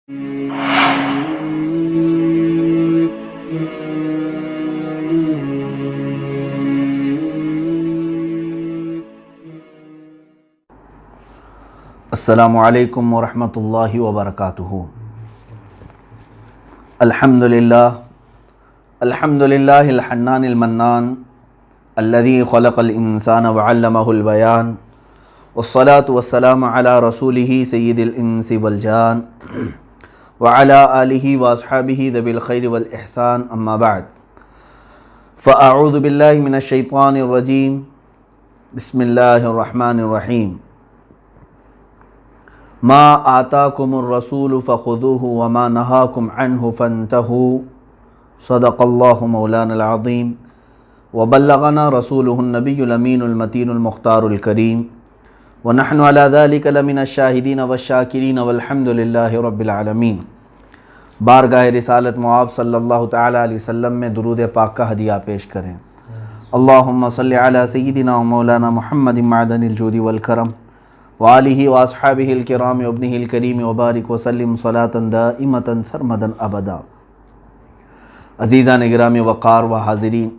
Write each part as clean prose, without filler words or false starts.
السلام علیکم ورحمۃ اللہ وبرکاتہ۔ الحمدللہ الحنان المنان الذي خلق الانسان وعلمہ البیان، والصلاة والسلام علی رسولہ سید الانس والجان وعلی آلہ واصحابہ ذوی الخیر والاحسان، اما بعد فاعوذ باللہ من الشیطان الرجیم، بسم اللہ الرحمن الرحیم۔ ما آتاکم الرسول فخذوہ وما نہاکم عنہ فانتہوا، صدق اللہ مولانا العظیم وبلغنا رسولہ النبی الامین المتین المختار الکریم، ونحن علی ذلک لمن الشاہدین والشاکرین والحمد للہ رب العالمین۔ بارگاہ رسالت معاب صلی اللہ تعالی علیہ وسلم میں درود پاک کا ہدیہ پیش کریں۔ اللہم صلی علی سیدنا و مولانا محمد معدن الجود والکرم وآلہ واصحابہ الکرام وابنہ الکریم وبارک وسلم صلاۃ دائمۃ سرمدا ابدا۔ عزیزان گرامی وقار و حاضرین،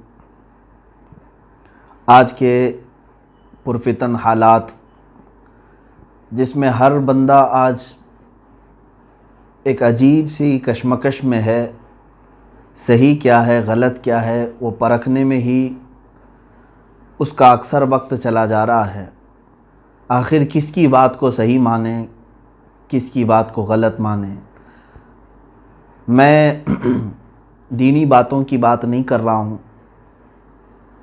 آج کے پرفتن حالات جس میں ہر بندہ آج ایک عجیب سی کشمکش میں ہے، صحیح کیا ہے غلط کیا ہے وہ پرکھنے میں ہی اس کا اکثر وقت چلا جا رہا ہے۔ آخر کس کی بات کو صحیح مانیں، کس کی بات کو غلط مانیں۔ میں دینی باتوں کی بات نہیں کر رہا ہوں،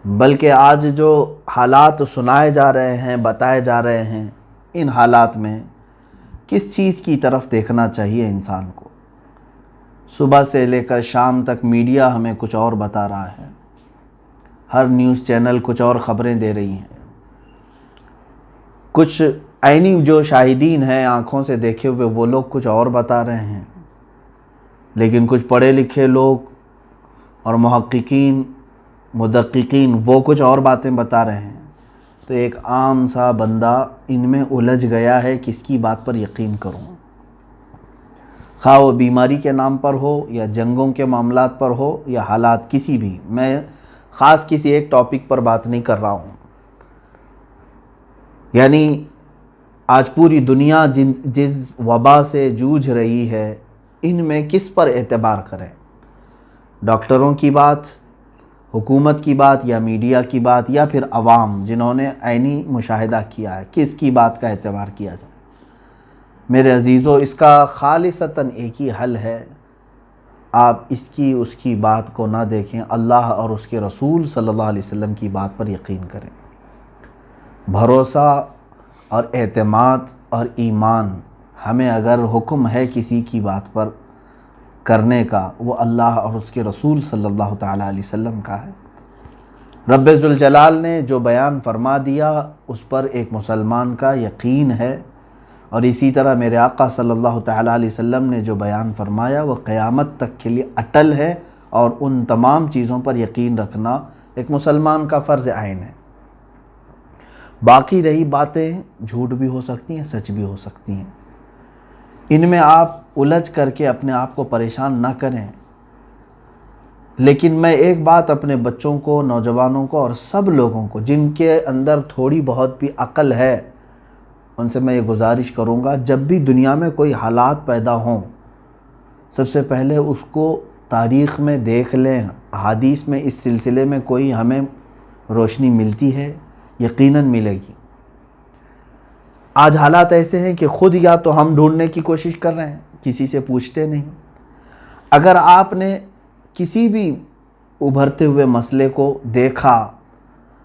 بلکہ آج جو حالات سنائے جا رہے ہیں، بتائے جا رہے ہیں، ان حالات میں کس چیز کی طرف دیکھنا چاہیے انسان کو۔ صبح سے لے کر شام تک میڈیا ہمیں کچھ اور بتا رہا ہے، ہر نیوز چینل کچھ اور خبریں دے رہی ہیں، کچھ عینی جو شاہدین ہیں آنکھوں سے دیکھے ہوئے وہ لوگ کچھ اور بتا رہے ہیں، لیکن کچھ پڑھے لکھے لوگ اور محققین مدققین وہ کچھ اور باتیں بتا رہے ہیں۔ تو ایک عام سا بندہ ان میں الجھ گیا ہے، کس کی بات پر یقین کروں، خواہ وہ بیماری کے نام پر ہو یا جنگوں کے معاملات پر ہو یا حالات کسی بھی۔ میں خاص کسی ایک ٹاپک پر بات نہیں کر رہا ہوں، یعنی آج پوری دنیا جس وبا سے جوجھ رہی ہے، ان میں کس پر اعتبار کریں؟ ڈاکٹروں کی بات، حکومت کی بات، یا میڈیا کی بات، یا پھر عوام جنہوں نے عینی مشاہدہ کیا ہے، کس کی بات کا اعتبار کیا جائے؟ میرے عزیزو، اس کا خالصتاً ایک ہی حل ہے، آپ اس کی بات کو نہ دیکھیں، اللہ اور اس کے رسول صلی اللہ علیہ وسلم کی بات پر یقین کریں۔ بھروسہ اور اعتماد اور ایمان ہمیں اگر حکم ہے کسی کی بات پر کرنے کا، وہ اللہ اور اس کے رسول صلی اللہ تعالیٰ علیہ وسلم کا ہے۔ رب ذوالجلال نے جو بیان فرما دیا اس پر ایک مسلمان کا یقین ہے، اور اسی طرح میرے آقا صلی اللہ تعالیٰ علیہ وسلم نے جو بیان فرمایا وہ قیامت تک کے لیے اٹل ہے، اور ان تمام چیزوں پر یقین رکھنا ایک مسلمان کا فرض عین ہے۔ باقی رہی باتیں جھوٹ بھی ہو سکتی ہیں، سچ بھی ہو سکتی ہیں، ان میں آپ الجھ کر کے اپنے آپ کو پریشان نہ کریں۔ لیکن میں ایک بات اپنے بچوں کو، نوجوانوں کو اور سب لوگوں کو جن کے اندر تھوڑی بہت بھی عقل ہے، ان سے میں یہ گزارش کروں گا، جب بھی دنیا میں کوئی حالات پیدا ہوں، سب سے پہلے اس کو تاریخ میں دیکھ لیں، احادیث میں اس سلسلے میں کوئی ہمیں روشنی ملتی ہے، یقیناً ملے گی۔ آج حالات ایسے ہیں کہ خود یا تو ہم ڈھونڈنے کی کوشش کر رہے ہیں، کسی سے پوچھتے نہیں۔ اگر آپ نے کسی بھی ابھرتے ہوئے مسئلے کو دیکھا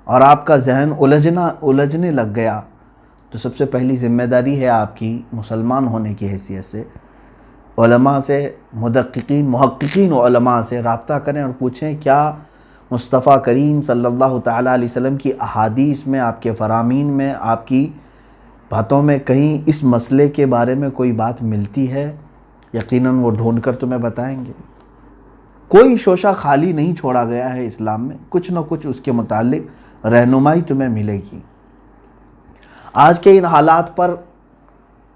اور آپ کا ذہن الجھنے لگ گیا، تو سب سے پہلی ذمہ داری ہے آپ کی مسلمان ہونے کی حیثیت سے علماء سے، محققین علماء سے رابطہ کریں اور پوچھیں کیا مصطفیٰ کریم صلی اللہ تعالیٰ علیہ وسلم کی احادیث میں، آپ کے فرامین میں، آپ کی باتوں میں کہیں اس مسئلے کے بارے میں کوئی بات ملتی ہے؟ یقیناً وہ ڈھونڈ کر تمہیں بتائیں گے۔ کوئی شوشہ خالی نہیں چھوڑا گیا ہے اسلام میں، کچھ نہ کچھ اس کے متعلق رہنمائی تمہیں ملے گی۔ آج کے ان حالات پر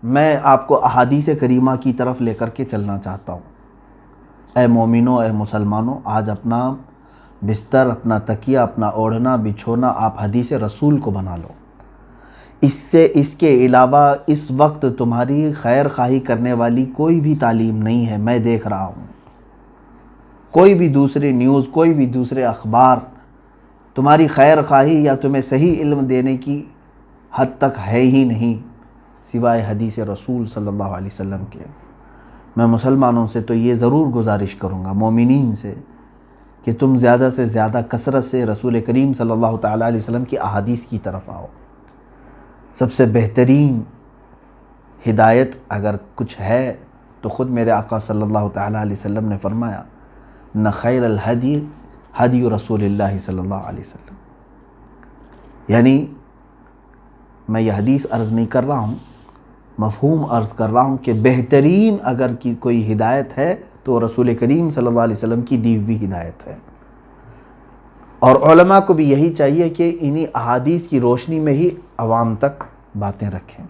میں آپ کو احادیث کریمہ کی طرف لے کر کے چلنا چاہتا ہوں۔ اے مومنوں، اے مسلمانوں، آج اپنا بستر، اپنا تکیہ، اپنا اوڑھنا بچھونا آپ حدیث رسول کو بنا لو۔ اس کے علاوہ اس وقت تمہاری خیر خواہی کرنے والی کوئی بھی تعلیم نہیں ہے، میں دیکھ رہا ہوں۔ کوئی بھی دوسری نیوز، کوئی بھی دوسرے اخبار تمہاری خیر خواہی یا تمہیں صحیح علم دینے کی حد تک ہے ہی نہیں سوائے حدیث رسول صلی اللہ علیہ وسلم کے۔ میں مسلمانوں سے تو یہ ضرور گزارش کروں گا، مومنین سے، کہ تم زیادہ سے زیادہ کثرت سے رسول کریم صلی اللہ تعالیٰ علیہ وسلم کی احادیث کی طرف آؤ۔ سب سے بہترین ہدایت اگر کچھ ہے تو خود میرے آقا صلی اللہ تعالیٰ علیہ وسلم نے فرمایا، نہ خیر الہدی ہدی رسول اللہ صلی اللہ علیہ وسلم۔ یعنی میں یہ حدیث عرض نہیں کر رہا ہوں، مفہوم عرض کر رہا ہوں کہ بہترین اگر کوئی ہدایت ہے تو رسول کریم صلی اللہ علیہ وسلم کی دی ہوئی ہدایت ہے۔ اور علماء کو بھی یہی چاہیے کہ انہی احادیث کی روشنی میں ہی عوام تک باتیں رکھیں۔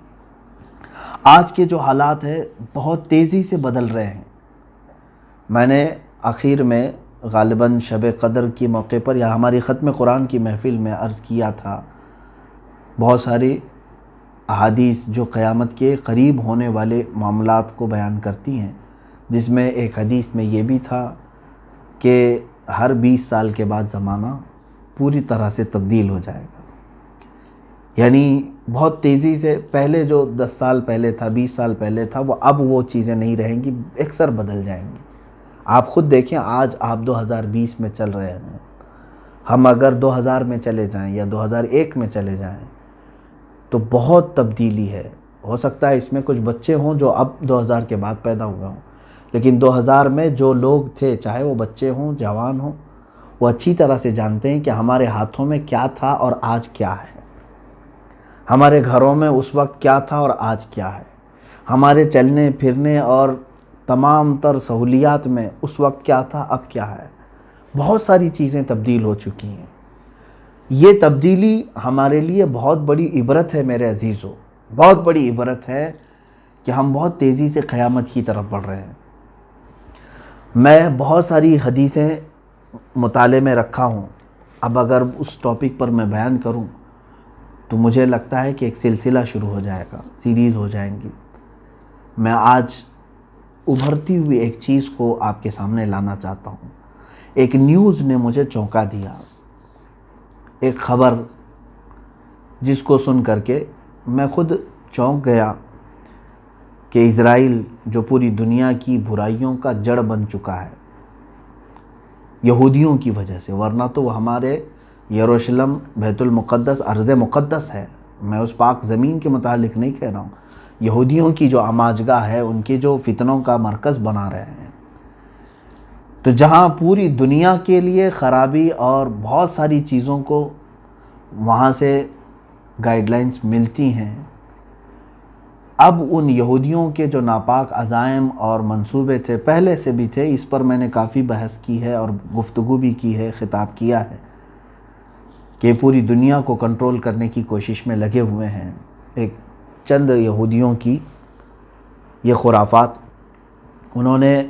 آج کے جو حالات ہیں بہت تیزی سے بدل رہے ہیں۔ میں نے آخر میں غالباً شب قدر کی موقع پر یا ہماری ختم قرآن کی محفل میں عرض کیا تھا، بہت ساری احادیث جو قیامت کے قریب ہونے والے معاملات کو بیان کرتی ہیں، جس میں ایک حدیث میں یہ بھی تھا کہ ہر 20 سال کے بعد زمانہ پوری طرح سے تبدیل ہو جائے گا۔ یعنی بہت تیزی سے پہلے جو 10 سال پہلے تھا، 20 سال پہلے تھا، اب وہ چیزیں نہیں رہیں گی، اکثر بدل جائیں گی۔ آپ خود دیکھیں، آج آپ 2020 میں چل رہے ہیں، ہم اگر 2000 میں چلے جائیں یا 2001 میں چلے جائیں تو بہت تبدیلی ہے۔ ہو سکتا ہے اس میں کچھ بچے ہوں جو اب 2000 کے بعد پیدا ہوئے ہوں، لیکن 2000 میں جو لوگ تھے، چاہے وہ بچے ہوں، جوان ہوں، وہ اچھی طرح سے جانتے ہیں کہ ہمارے ہاتھوں میں کیا تھا اور آج کیا ہے، ہمارے گھروں میں اس وقت کیا تھا اور آج کیا ہے، ہمارے چلنے پھرنے اور تمام تر سہولیات میں اس وقت کیا تھا، اب کیا ہے۔ بہت ساری چیزیں تبدیل ہو چکی ہیں۔ یہ تبدیلی ہمارے لیے بہت بڑی عبرت ہے میرے عزیزو، بہت بڑی عبرت ہے کہ ہم بہت تیزی سے قیامت کی طرف بڑھ رہے ہیں۔ میں بہت ساری حدیثیں مطالعے میں رکھا ہوں، اب اگر اس ٹاپک پر میں بیان کروں تو مجھے لگتا ہے کہ ایک سلسلہ شروع ہو جائے گا، سیریز ہو جائیں گی۔ میں آج ابھرتی ہوئی ایک چیز کو آپ کے سامنے لانا چاہتا ہوں۔ ایک نیوز نے مجھے چونکا دیا، ایک خبر جس کو سن کر کے میں خود چونک گیا کہ اسرائیل جو پوری دنیا کی برائیوں کا جڑ بن چکا ہے یہودیوں کی وجہ سے، ورنہ تو وہ ہمارے یروشلم بیت المقدس ارض مقدس ہے، میں اس پاک زمین کے متعلق نہیں کہہ رہا ہوں، یہودیوں کی جو آماجگاہ ہے، ان کے جو فتنوں کا مرکز بنا رہے ہیں۔ تو جہاں پوری دنیا کے لیے خرابی اور بہت ساری چیزوں کو وہاں سے گائیڈ لائنز ملتی ہیں، اب ان یہودیوں کے جو ناپاک عزائم اور منصوبے تھے، پہلے سے بھی تھے، اس پر میں نے کافی بحث کی ہے اور گفتگو بھی کی ہے، خطاب کیا ہے کہ پوری دنیا کو کنٹرول کرنے کی کوشش میں لگے ہوئے ہیں۔ ایک چند یہودیوں کی یہ خرافات، انہوں نے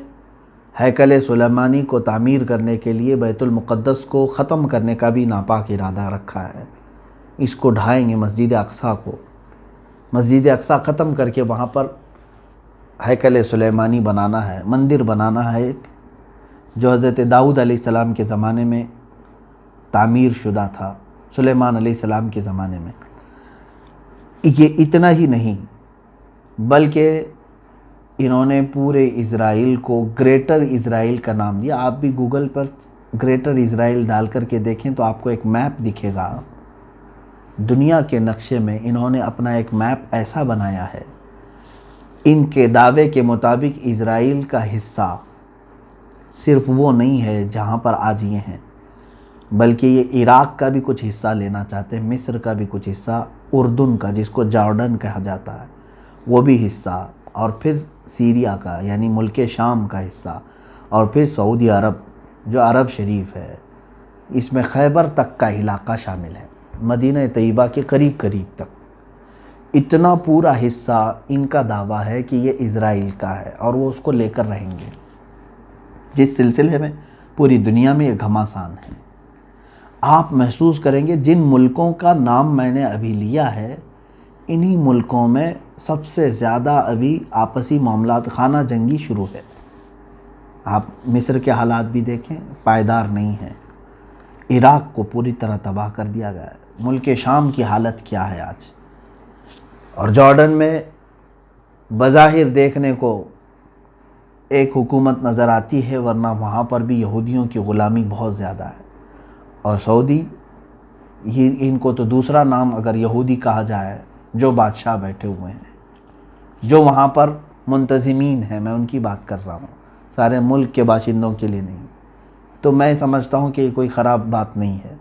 ہیکل سلیمانی کو تعمیر کرنے کے لیے بیت المقدس کو ختم کرنے کا بھی ناپاک ارادہ رکھا ہے۔ اس کو ڈھائیں گے، مسجد اقصیٰ کو، مسجد اقصیٰ ختم کر کے وہاں پر ہیکل سلیمانی بنانا ہے، مندر بنانا ہے ایک، جو حضرت داؤد علیہ السلام کے زمانے میں تعمیر شدہ تھا، سلیمان علیہ السلام کے زمانے میں۔ یہ اتنا ہی نہیں بلکہ انہوں نے پورے اسرائیل کو گریٹر اسرائیل کا نام دیا۔ آپ بھی گوگل پر گریٹر اسرائیل ڈال کر کے دیکھیں تو آپ کو ایک میپ دکھے گا۔ دنیا کے نقشے میں انہوں نے اپنا ایک میپ ایسا بنایا ہے، ان کے دعوے کے مطابق اسرائیل کا حصہ صرف وہ نہیں ہے جہاں پر آج یہ ہیں، بلکہ یہ عراق کا بھی کچھ حصہ لینا چاہتے ہیں، مصر کا بھی کچھ حصہ، اردن کا جس کو جارڈن کہا جاتا ہے وہ بھی حصہ، اور پھر سیریا کا یعنی ملک شام کا حصہ، اور پھر سعودی عرب جو عرب شریف ہے، اس میں خیبر تک کا علاقہ شامل ہے، مدینہ طیبہ کے قریب قریب تک۔ اتنا پورا حصہ ان کا دعویٰ ہے کہ یہ اسرائیل کا ہے اور وہ اس کو لے کر رہیں گے، جس سلسلے میں پوری دنیا میں یہ گھماسان ہے۔ آپ محسوس کریں گے جن ملکوں کا نام میں نے ابھی لیا ہے، انہی ملکوں میں سب سے زیادہ ابھی آپسی معاملات، خانہ جنگی شروع ہے۔ آپ مصر کے حالات بھی دیکھیں، پائیدار نہیں ہیں۔ عراق کو پوری طرح تباہ کر دیا گیا ہے۔ ملک شام کی حالت کیا ہے آج؟ اور جارڈن میں بظاہر دیکھنے کو ایک حکومت نظر آتی ہے، ورنہ وہاں پر بھی یہودیوں کی غلامی بہت زیادہ ہے۔ اور سعودی، ان کو تو دوسرا نام اگر یہودی کہا جائے، جو بادشاہ بیٹھے ہوئے ہیں، جو وہاں پر منتظمین ہیں، میں ان کی بات کر رہا ہوں، سارے ملک کے باشندوں کے لیے نہیں، تو میں سمجھتا ہوں کہ یہ کوئی خراب بات نہیں ہے،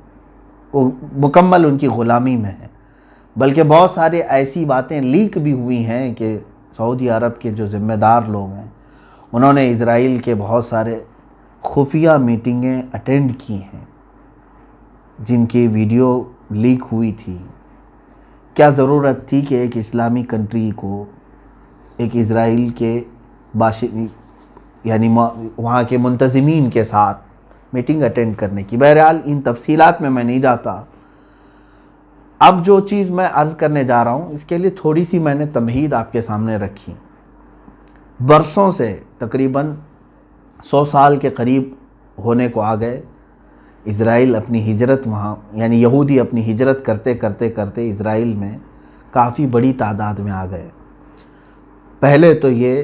وہ مکمل ان کی غلامی میں ہے۔ بلکہ بہت سارے ایسی باتیں لیک بھی ہوئی ہیں کہ سعودی عرب کے جو ذمہ دار لوگ ہیں، انہوں نے اسرائیل کے بہت سارے خفیہ میٹنگیں اٹینڈ کی ہیں، جن کی ویڈیو لیک ہوئی تھی۔ کیا ضرورت تھی کہ ایک اسلامی کنٹری کو ایک اسرائیل کے یعنی وہاں کے منتظمین کے ساتھ میٹنگ اٹینڈ کرنے کی؟ بہرحال ان تفصیلات میں نہیں جاتا۔ اب جو چیز میں عرض کرنے جا رہا ہوں، اس کے لیے تھوڑی سی میں نے تمہید آپ کے سامنے رکھی۔ برسوں سے تقریباً 100 سال کے قریب ہونے کو آ گئے، اسرائیل اپنی ہجرت وہاں، یعنی یہودی اپنی ہجرت کرتے کرتے کرتے اسرائیل میں کافی بڑی تعداد میں آ گئے۔ پہلے تو یہ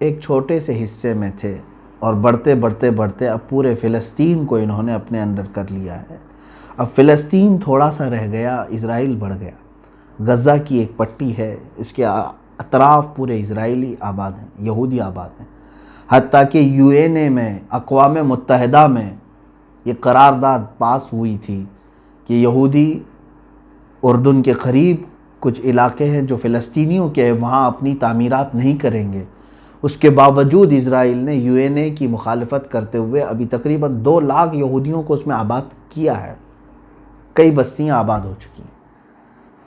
ایک چھوٹے سے حصے میں تھے، اور بڑھتے بڑھتے بڑھتے اب پورے فلسطین کو انہوں نے اپنے اندر کر لیا ہے۔ اب فلسطین تھوڑا سا رہ گیا، اسرائیل بڑھ گیا۔ غزہ کی ایک پٹی ہے، اس کے اطراف پورے اسرائیلی آباد ہیں، یہودی آباد ہیں۔ حتیٰ کہ UN میں، اقوام متحدہ میں یہ قرارداد پاس ہوئی تھی کہ یہودی اردن کے قریب کچھ علاقے ہیں جو فلسطینیوں کے، وہاں اپنی تعمیرات نہیں کریں گے۔ اس کے باوجود اسرائیل نے UN کی مخالفت کرتے ہوئے ابھی تقریباً 2 لاکھ یہودیوں کو اس میں آباد کیا ہے۔ کئی بستیاں آباد ہو چکی ہیں۔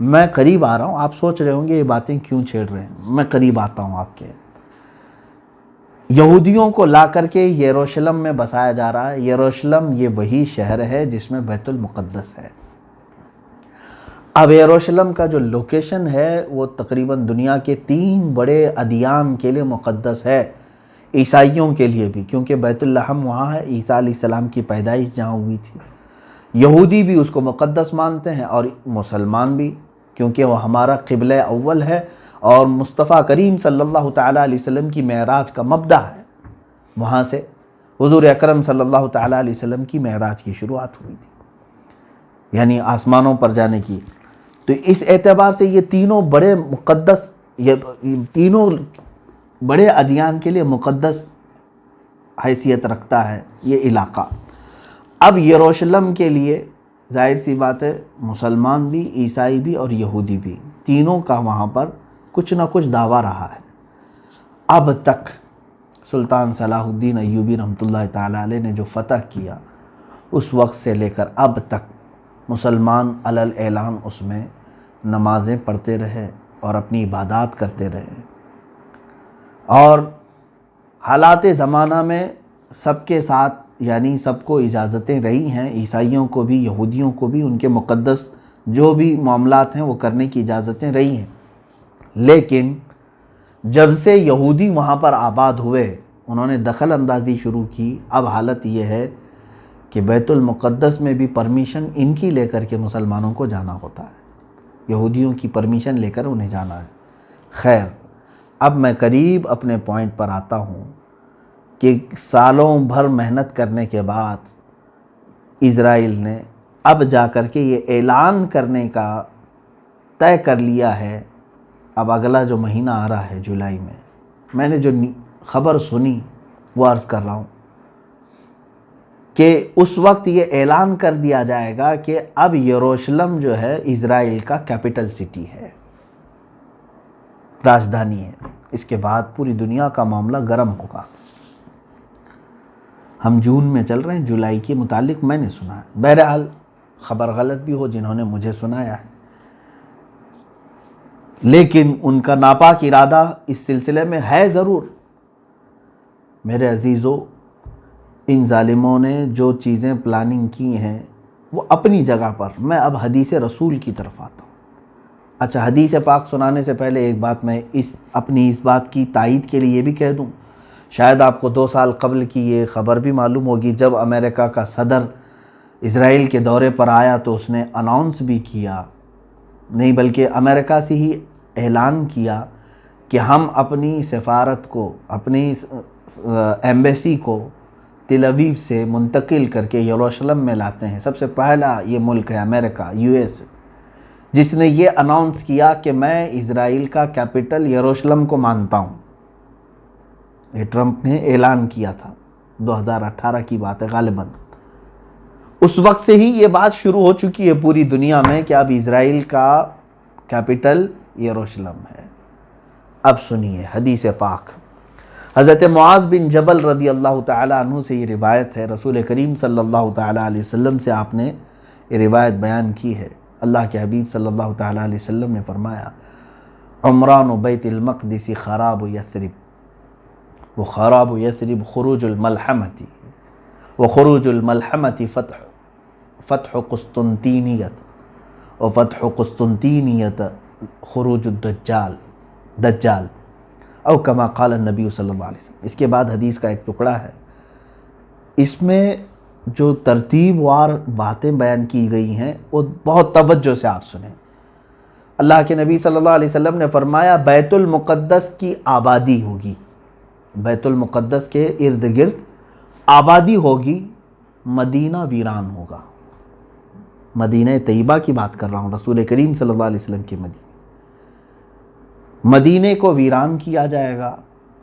میں قریب آ رہا ہوں، آپ سوچ رہے ہوں گے یہ باتیں کیوں چھیڑ رہے ہیں، میں قریب آتا ہوں آپ کے۔ یہودیوں کو لا کر کے یروشلم میں بسایا جا رہا ہے۔ یروشلم یہ وہی شہر ہے جس میں بیت المقدس ہے۔ اب یروشلم کا جو لوکیشن ہے وہ تقریباً دنیا کے 3 بڑے ادیان کے لیے مقدس ہے، عیسائیوں کے لیے بھی، کیونکہ بیت اللحم وہاں ہے، عیسیٰ علیہ السلام کی پیدائش جہاں ہوئی تھی۔ یہودی بھی اس کو مقدس مانتے ہیں اور مسلمان بھی، کیونکہ وہ ہمارا قبلہ اول ہے اور مصطفیٰ کریم صلی اللہ تعالیٰ علیہ وسلم کی معراج کا مبدأ ہے۔ وہاں سے حضور اکرم صلی اللہ تعالیٰ علیہ وسلم کی معراج کی شروعات ہوئی تھی، یعنی آسمانوں پر جانے کی۔ تو اس اعتبار سے یہ تینوں بڑے مقدس، یہ تینوں بڑے ادیان کے لیے مقدس حیثیت رکھتا ہے یہ علاقہ۔ اب یروشلم کے لیے ظاہر سی بات ہے، مسلمان بھی، عیسائی بھی اور یہودی بھی، تینوں کا وہاں پر کچھ نہ کچھ دعویٰ رہا ہے۔ اب تک سلطان صلاح الدین ایوبی رحمۃ اللہ تعالیٰ علیہ نے جو فتح کیا، اس وقت سے لے کر اب تک مسلمان علی الاعلان اس میں نمازیں پڑھتے رہے اور اپنی عبادات کرتے رہے، اور حالات زمانہ میں سب کے ساتھ، یعنی سب کو اجازتیں رہی ہیں، عیسائیوں کو بھی، یہودیوں کو بھی، ان کے مقدس جو بھی معاملات ہیں وہ کرنے کی اجازتیں رہی ہیں۔ لیکن جب سے یہودی وہاں پر آباد ہوئے، انہوں نے دخل اندازی شروع کی۔ اب حالت یہ ہے کہ بیت المقدس میں بھی پرمیشن ان کی لے کر کے مسلمانوں کو جانا ہوتا ہے، یہودیوں کی پرمیشن لے کر انہیں جانا ہے۔ خیر، اب میں قریب اپنے پوائنٹ پر آتا ہوں کہ سالوں بھر محنت کرنے کے بعد اسرائیل نے اب جا کر کے یہ اعلان کرنے کا طے کر لیا ہے۔ اب اگلا جو مہینہ آ رہا ہے جولائی میں نے جو خبر سنی وہ عرض کر رہا ہوں کہ اس وقت یہ اعلان کر دیا جائے گا کہ اب یروشلم جو ہے اسرائیل کا کیپٹل سٹی ہے، راجدھانی ہے۔ اس کے بعد پوری دنیا کا معاملہ گرم ہوگا۔ ہم جون میں چل رہے ہیں، جولائی کے متعلق میں نے سنا ہے، بہرحال خبر غلط بھی ہو جنہوں نے مجھے سنایا ہے۔ لیکن ان کا ناپاک ارادہ اس سلسلے میں ہے ضرور۔ میرے عزیزو، ان ظالموں نے جو چیزیں پلاننگ کی ہیں وہ اپنی جگہ پر، میں اب حدیث رسول کی طرف آتا ہوں۔ اچھا، حدیث پاک سنانے سے پہلے ایک بات میں اپنی اس بات کی تائید کے لیے یہ بھی کہہ دوں، شاید آپ کو 2 سال قبل کی یہ خبر بھی معلوم ہوگی، جب امریکہ کا صدر اسرائیل کے دورے پر آیا تو اس نے اناؤنس بھی کیا، نہیں بلکہ امریکہ سے ہی اعلان کیا کہ ہم اپنی سفارت کو، اپنی ایمبیسی کو تل ابیب سے منتقل کر کے یروشلم میں لاتے ہیں۔ سب سے پہلا یہ ملک ہے امریکہ، US، جس نے یہ اناؤنس کیا کہ میں اسرائیل کا کیپٹل یروشلم کو مانتا ہوں۔ یہ ٹرمپ نے اعلان کیا تھا، 2018 کی بات ہے غالباً۔ اس وقت سے ہی یہ بات شروع ہو چکی ہے پوری دنیا میں کہ اب اسرائیل کا کیپٹل یروشلم ہے۔ اب سنیے حدیث پاک، حضرت معاذ بن جبل رضی اللہ تعالیٰ عنہ سے یہ روایت ہے، رسول کریم صلی اللہ تعالیٰ علیہ وسلم سے آپ نے یہ روایت بیان کی ہے۔ اللہ کے حبیب صلی اللہ تعالیٰ علیہ وسلم نے فرمایا، عمران بیت المقدس خراب یثرب، وخراب یثرب خروج الملحمۃ، وخروج الملحمۃ فتح قسطنطینیت، وفتح قسطنطینیت خروج دجال، او کما قال النبی صلی اللہ علیہ وسلم۔ اس کے بعد حدیث کا ایک ٹکڑا ہے، اس میں جو ترتیب وار باتیں بیان کی گئی ہیں وہ بہت توجہ سے آپ سنیں۔ اللہ کے نبی صلی اللہ علیہ وسلم نے فرمایا بیت المقدس کی آبادی ہوگی، بیت المقدس کے ارد گرد آبادی ہوگی، مدینہ ویران ہوگا۔ مدینہ طیبہ کی بات کر رہا ہوں، رسول کریم صلی اللہ علیہ وسلم کی مدینے کو ویران کیا جائے گا۔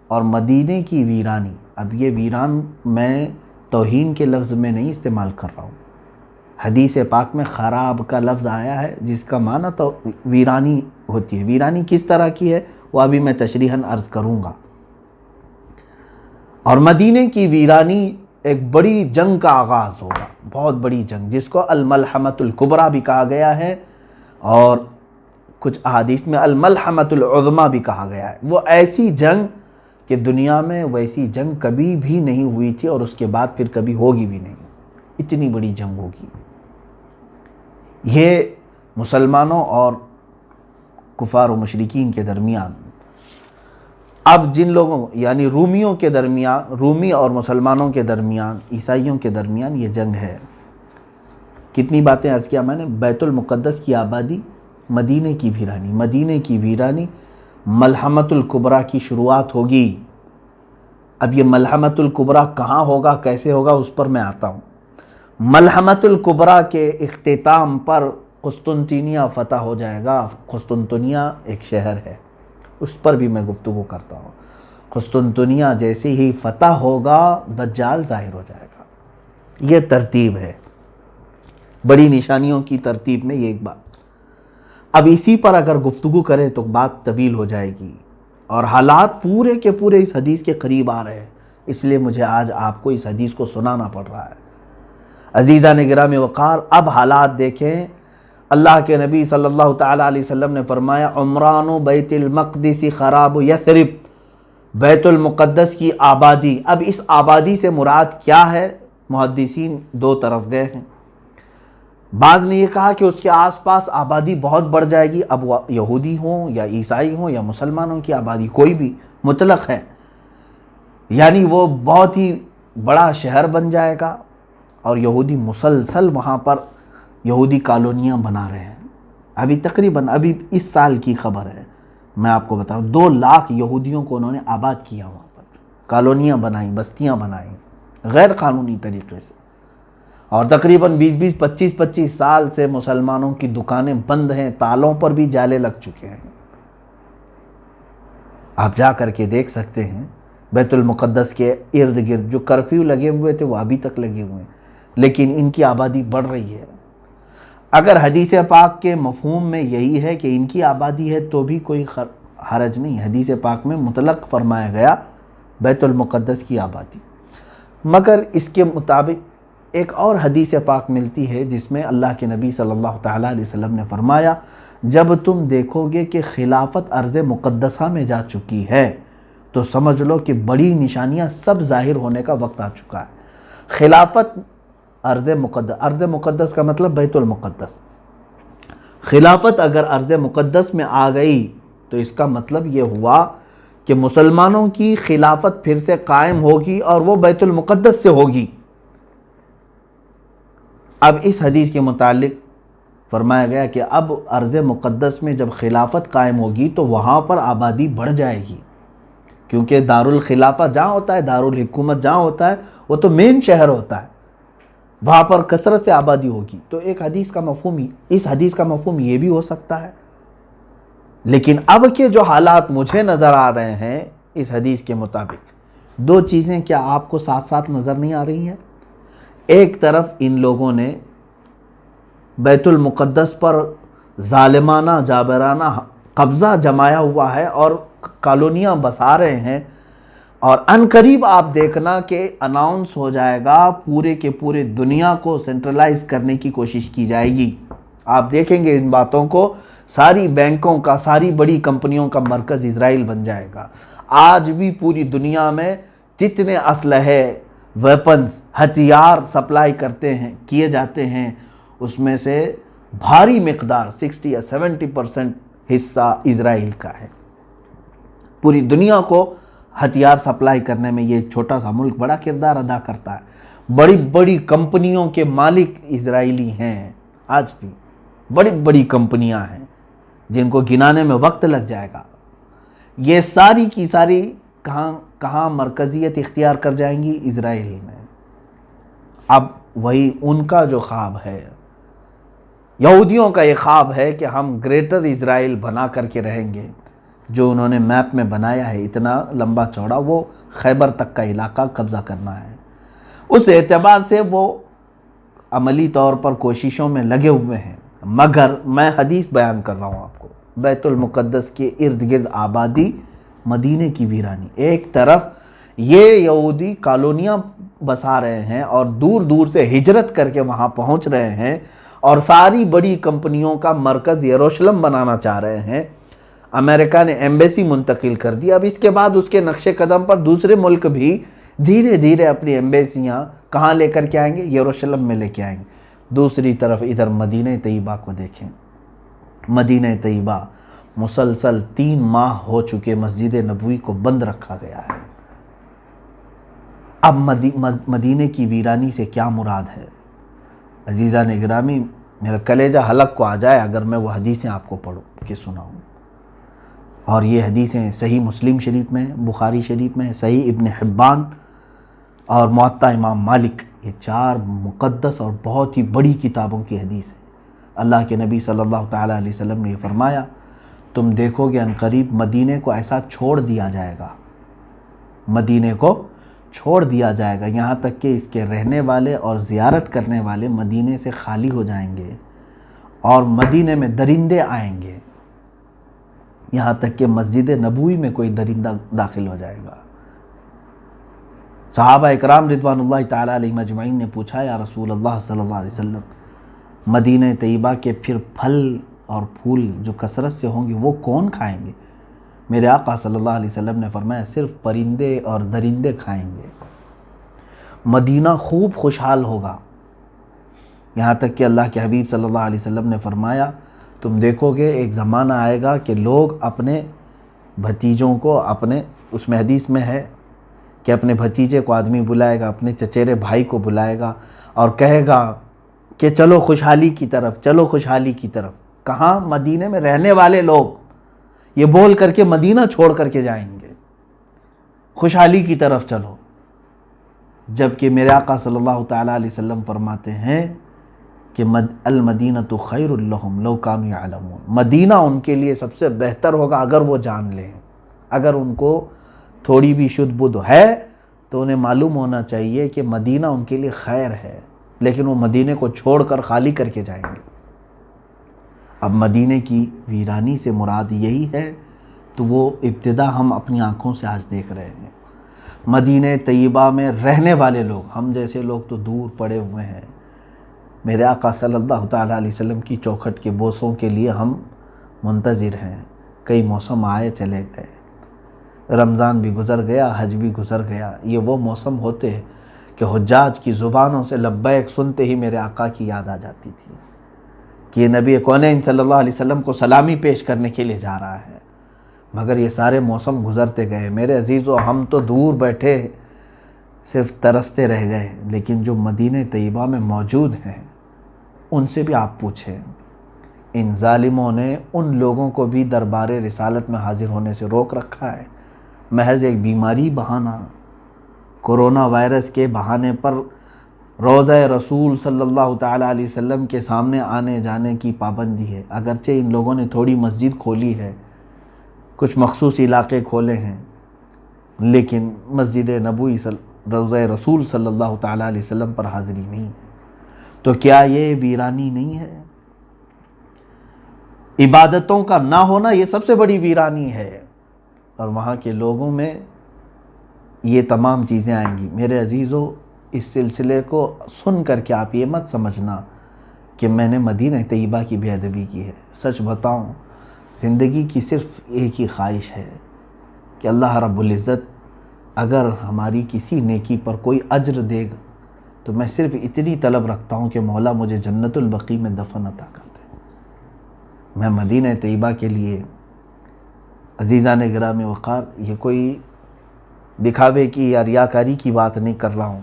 اور مدینے کی ویرانی، اب یہ ویران میں توہین کے لفظ میں نہیں استعمال کر رہا ہوں، حدیث پاک میں خراب کا لفظ آیا ہے جس کا معنی تو ویرانی ہوتی ہے۔ ویرانی کس طرح کی ہے وہ ابھی میں تشریحاً عرض کروں گا۔ اور مدینے کی ویرانی ایک بڑی جنگ کا آغاز ہوگا، بہت بڑی جنگ، جس کو الملحمۃ الکبریٰ بھی کہا گیا ہے، اور کچھ احادیث میں الملحمۃ العظمیٰ بھی کہا گیا ہے۔ وہ ایسی جنگ کہ دنیا میں ویسی جنگ کبھی بھی نہیں ہوئی تھی، اور اس کے بعد پھر کبھی ہوگی بھی نہیں، اتنی بڑی جنگ ہوگی۔ یہ مسلمانوں اور کفار و مشرکین کے درمیان، اب جن لوگوں یعنی رومیوں کے درمیان، رومی اور مسلمانوں کے درمیان، عیسائیوں کے درمیان یہ جنگ ہے۔ کتنی باتیں عرض کیا میں نے، بیت المقدس کی آبادی، مدینے کی ویرانی، مدینے کی ویرانی، ملحمۃ الکبریٰ کی شروعات ہوگی۔ اب یہ ملحمۃ الکبریٰ کہاں ہوگا، کیسے ہوگا، اس پر میں آتا ہوں۔ ملحمۃ الکبریٰ کے اختتام پر قسطنطینیہ فتح ہو جائے گا۔ قسطنطنیہ ایک شہر ہے، اس پر بھی میں گفتگو کرتا ہوں۔ قسطنطنیہ جیسے ہی فتح ہوگا دجال ظاہر ہو جائے گا۔ یہ ترتیب ہے، بڑی نشانیوں کی ترتیب میں یہ ایک بات۔ اب اسی پر اگر گفتگو کریں تو بات طویل ہو جائے گی، اور حالات پورے کے پورے اس حدیث کے قریب آ رہے ہیں، اس لیے مجھے آج آپ کو اس حدیث کو سنانا پڑ رہا ہے۔ عزیزان گرامی وقار، اب حالات دیکھیں۔ اللہ کے نبی صلی اللہ تعالیٰ علیہ وسلم نے فرمایا عمران بیت المقدس خراب یثرب، بیت المقدس کی آبادی۔ اب اس آبادی سے مراد کیا ہے؟ محدثین دو طرف گئے ہیں۔ بعض نے یہ کہا کہ اس کے آس پاس آبادی بہت بڑھ جائے گی، اب وہ یہودی ہوں یا عیسائی ہوں یا مسلمانوں کی آبادی، کوئی بھی مطلق ہے، یعنی وہ بہت ہی بڑا شہر بن جائے گا، اور یہودی مسلسل وہاں پر یہودی کالونیاں بنا رہے ہیں۔ ابھی تقریباً ابھی اس سال کی خبر ہے، میں آپ کو بتا رہا ہوں، 2 لاکھ یہودیوں کو انہوں نے آباد کیا، وہاں پر کالونیاں بنائیں، بستیاں بنائیں غیر قانونی طریقے سے، اور تقریباً 25 سال سے مسلمانوں کی دکانیں بند ہیں، تالوں پر بھی جالے لگ چکے ہیں۔ آپ جا کر کے دیکھ سکتے ہیں بیت المقدس کے ارد گرد جو کرفیو لگے ہوئے تھے وہ ابھی تک لگے ہوئے ہیں، لیکن ان کی آبادی بڑھ رہی ہے۔ اگر حدیث پاک کے مفہوم میں یہی ہے کہ ان کی آبادی ہے تو بھی کوئی حرج نہیں، حدیث پاک میں مطلق فرمایا گیا بیت المقدس کی آبادی۔ مگر اس کے مطابق ایک اور حدیث پاک ملتی ہے جس میں اللہ کے نبی صلی اللہ تعالیٰ علیہ وسلم نے فرمایا جب تم دیکھو گے کہ خلافت ارض مقدسہ میں جا چکی ہے تو سمجھ لو کہ بڑی نشانیاں سب ظاہر ہونے کا وقت آ چکا ہے۔ خلافت ارض مقدس کا مطلب بیت المقدس، خلافت اگر ارض مقدس میں آ گئی تو اس کا مطلب یہ ہوا کہ مسلمانوں کی خلافت پھر سے قائم ہوگی اور وہ بیت المقدس سے ہوگی۔ اب اس حدیث کے متعلق فرمایا گیا کہ اب ارض مقدس میں جب خلافت قائم ہوگی تو وہاں پر آبادی بڑھ جائے گی، کیونکہ دارالخلافہ جہاں ہوتا ہے، دارالحکومت جہاں ہوتا ہے، وہ تو مین شہر ہوتا ہے، وہاں پر کثرت سے آبادی ہوگی۔ تو اس حدیث کا مفہوم یہ بھی ہو سکتا ہے۔ لیکن اب کے جو حالات مجھے نظر آ رہے ہیں اس حدیث کے مطابق، دو چیزیں کیا آپ کو ساتھ ساتھ نظر نہیں آ رہی ہیں؟ ایک طرف ان لوگوں نے بیت المقدس پر ظالمانہ جابرانہ قبضہ جمایا ہوا ہے اور کالونیاں بسا رہے ہیں، اور عنقریب آپ دیکھنا کہ اناؤنس ہو جائے گا، پورے کے پورے دنیا کو سینٹرلائز کرنے کی کوشش کی جائے گی۔ آپ دیکھیں گے ان باتوں کو، ساری بینکوں کا، ساری بڑی کمپنیوں کا مرکز اسرائیل بن جائے گا۔ آج بھی پوری دنیا میں جتنے اسلحے، ویپنز، ہتھیار سپلائی کیے جاتے ہیں، اس میں سے بھاری مقدار 60 یا 70% حصہ اسرائیل کا ہے۔ پوری دنیا کو ہتھیار سپلائی کرنے میں یہ چھوٹا سا ملک بڑا کردار ادا کرتا ہے۔ بڑی بڑی کمپنیوں کے مالک اسرائیلی ہیں، آج بھی بڑی بڑی کمپنیاں ہیں جن کو گنانے میں وقت لگ جائے گا۔ یہ ساری کی ساری کہاں مرکزیت اختیار کر جائیں گی؟ اسرائیل میں۔ اب وہی ان کا جو خواب ہے، یہودیوں کا یہ خواب ہے کہ ہم گریٹر اسرائیل بنا کر کے رہیں گے، جو انہوں نے میپ میں بنایا ہے اتنا لمبا چوڑا، وہ خیبر تک کا علاقہ قبضہ کرنا ہے۔ اس اعتبار سے وہ عملی طور پر کوششوں میں لگے ہوئے ہیں، مگر میں حدیث بیان کر رہا ہوں آپ کو، بیت المقدس کے ارد گرد آبادی، مدینے کی ویرانی۔ ایک طرف یہ یہودی کالونیاں بسا رہے ہیں اور دور دور سے ہجرت کر کے وہاں پہنچ رہے ہیں، اور ساری بڑی کمپنیوں کا مرکز یروشلم بنانا چاہ رہے ہیں۔ امریکہ نے ایمبیسی منتقل کر دی، اب اس کے بعد اس کے نقش قدم پر دوسرے ملک بھی دھیرے دھیرے اپنی ایمبیسیاں کہاں لے کر کے آئیں گے؟ یروشلم میں لے کے آئیں گے۔ دوسری طرف ادھر مدینہ طیبہ کو دیکھیں، مدینہ طیبہ مسلسل 3 ماہ ہو چکے مسجد نبوی کو بند رکھا گیا ہے۔ اب مدینہ کی ویرانی سے کیا مراد ہے؟ عزیزان گرامی، میرا کلیجہ حلق کو آ جائے اگر میں وہ حدیثیں آپ کو پڑھوں کہ سناؤں۔ اور یہ حدیثیں صحیح مسلم شریف میں، بخاری شریف میں، صحیح ابن حبان اور موطا امام مالک، یہ 4 مقدس اور بہت ہی بڑی کتابوں کی حدیث ہے۔ اللہ کے نبی صلی اللہ تعالیٰ علیہ وسلم نے یہ فرمایا، تم دیکھو گے عنقریب مدینے کو ایسا چھوڑ دیا جائے گا، مدینے کو چھوڑ دیا جائے گا، یہاں تک کہ اس کے رہنے والے اور زیارت کرنے والے مدینے سے خالی ہو جائیں گے، اور مدینے میں درندے آئیں گے، یہاں تک کہ مسجد نبوی میں کوئی درندہ داخل ہو جائے گا۔ صحابہ اکرام رضوان اللہ تعالیٰ علیہم اجمعین نے پوچھا، یا رسول اللہ صلی اللہ علیہ وسلم، مدینہ طیبہ کے پھر پھل اور پھول جو کثرت سے ہوں گے وہ کون کھائیں گے؟ میرے آقا صلی اللہ علیہ وسلم نے فرمایا، صرف پرندے اور درندے کھائیں گے۔ مدینہ خوب خوشحال ہوگا، یہاں تک کہ اللہ کے حبیب صلی اللہ علیہ وسلم نے فرمایا، تم دیکھو گے ایک زمانہ آئے گا کہ لوگ اپنے بھتیجوں کو، اس میں حدیث میں ہے کہ اپنے بھتیجے کو آدمی بلائے گا، اپنے چچیرے بھائی کو بلائے گا اور کہے گا کہ چلو خوشحالی کی طرف، چلو خوشحالی کی طرف۔ کہاں؟ مدینے میں رہنے والے لوگ یہ بول کر کے مدینہ چھوڑ کر کے جائیں گے، خوشحالی کی طرف چلو۔ جبکہ میرے آقا صلی اللہ تعالیٰ علیہ وسلم فرماتے ہیں کہ المدینۃ خیر لہم لو کانوا یعلمون، مدینہ ان کے لیے سب سے بہتر ہوگا اگر وہ جان لیں۔ اگر ان کو تھوڑی بھی شدھ بدھ ہے تو انہیں معلوم ہونا چاہیے کہ مدینہ ان کے لیے خیر ہے، لیکن وہ مدینے کو چھوڑ کر خالی کر کے جائیں گے۔ اب مدینے کی ویرانی سے مراد یہی ہے، تو وہ ابتدا ہم اپنی آنکھوں سے آج دیکھ رہے ہیں۔ مدینہ طیبہ میں رہنے والے لوگ، ہم جیسے لوگ تو دور پڑے ہوئے ہیں، میرے آقا صلی اللہ تعالیٰ علیہ وسلم کی چوکھٹ کے بوسوں کے لیے ہم منتظر ہیں. کئی موسم آئے چلے گئے، رمضان بھی گزر گیا، حج بھی گزر گیا. یہ وہ موسم ہوتے ہیں کہ حجاج کی زبانوں سے لبیک سنتے ہی میرے آقا کی یاد آ جاتی تھی کہ یہ نبی کونین صلی اللہ علیہ وسلم کو سلامی پیش کرنے کے لیے جا رہا ہے. مگر یہ سارے موسم گزرتے گئے میرے عزیزو. ہم تو دور بیٹھے صرف ترستے رہ گئے، لیکن جو مدینہ طیبہ میں موجود ہیں ان سے بھی آپ پوچھیں. ان ظالموں نے ان لوگوں کو بھی دربار رسالت میں حاضر ہونے سے روک رکھا ہے. محض ایک بیماری بہانہ، کورونا وائرس کے بہانے پر روضہ رسول صلی اللہ تعالیٰ علیہ وسلم کے سامنے آنے جانے کی پابندی ہے. اگرچہ ان لوگوں نے تھوڑی مسجد کھولی ہے، کچھ مخصوص علاقے کھولے ہیں، لیکن مسجد نبوی روضہ رسول صلی اللہ تعالیٰ علیہ وسلم پر حاضری نہیں ہے. تو کیا یہ ویرانی نہیں ہے؟ عبادتوں کا نہ ہونا یہ سب سے بڑی ویرانی ہے، اور وہاں کے لوگوں میں یہ تمام چیزیں آئیں گی. میرے عزیزو، اس سلسلے کو سن کر کے آپ یہ مت سمجھنا کہ میں نے مدینہ طیبہ کی بے ادبی کی ہے. سچ بتاؤں، زندگی کی صرف ایک ہی خواہش ہے کہ اللہ رب العزت اگر ہماری کسی نیکی پر کوئی اجر دے گا تو میں صرف اتنی طلب رکھتا ہوں کہ مولا مجھے جنت البقیع میں دفن عطا کر دے. میں مدینہ طیبہ کے لیے عزیزان گرامی وقار یہ کوئی دکھاوے کی یا ریاکاری کی بات نہیں کر رہا ہوں.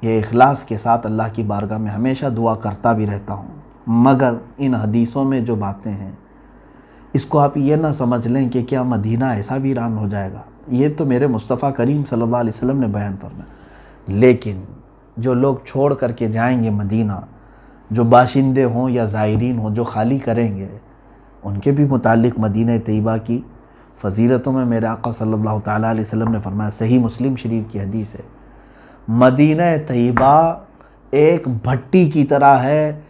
یہ اخلاص کے ساتھ اللہ کی بارگاہ میں ہمیشہ دعا کرتا بھی رہتا ہوں. مگر ان حدیثوں میں جو باتیں ہیں اس کو آپ یہ نہ سمجھ لیں کہ کیا مدینہ ایسا ویران ہو جائے گا. یہ تو میرے مصطفیٰ کریم صلی اللہ علیہ وسلم نے بیان فرمایا. لیکن جو لوگ چھوڑ کر کے جائیں گے مدینہ، جو باشندے ہوں یا زائرین ہوں جو خالی کریں گے، ان کے بھی متعلق مدینہ طیبہ کی فضیلتوں میں میرے آقا صلی اللہ تعالیٰ علیہ وسلم نے فرمایا، صحیح مسلم شریف کی حدیث ہے، مدینہ طیبہ ایک بھٹی کی طرح ہے.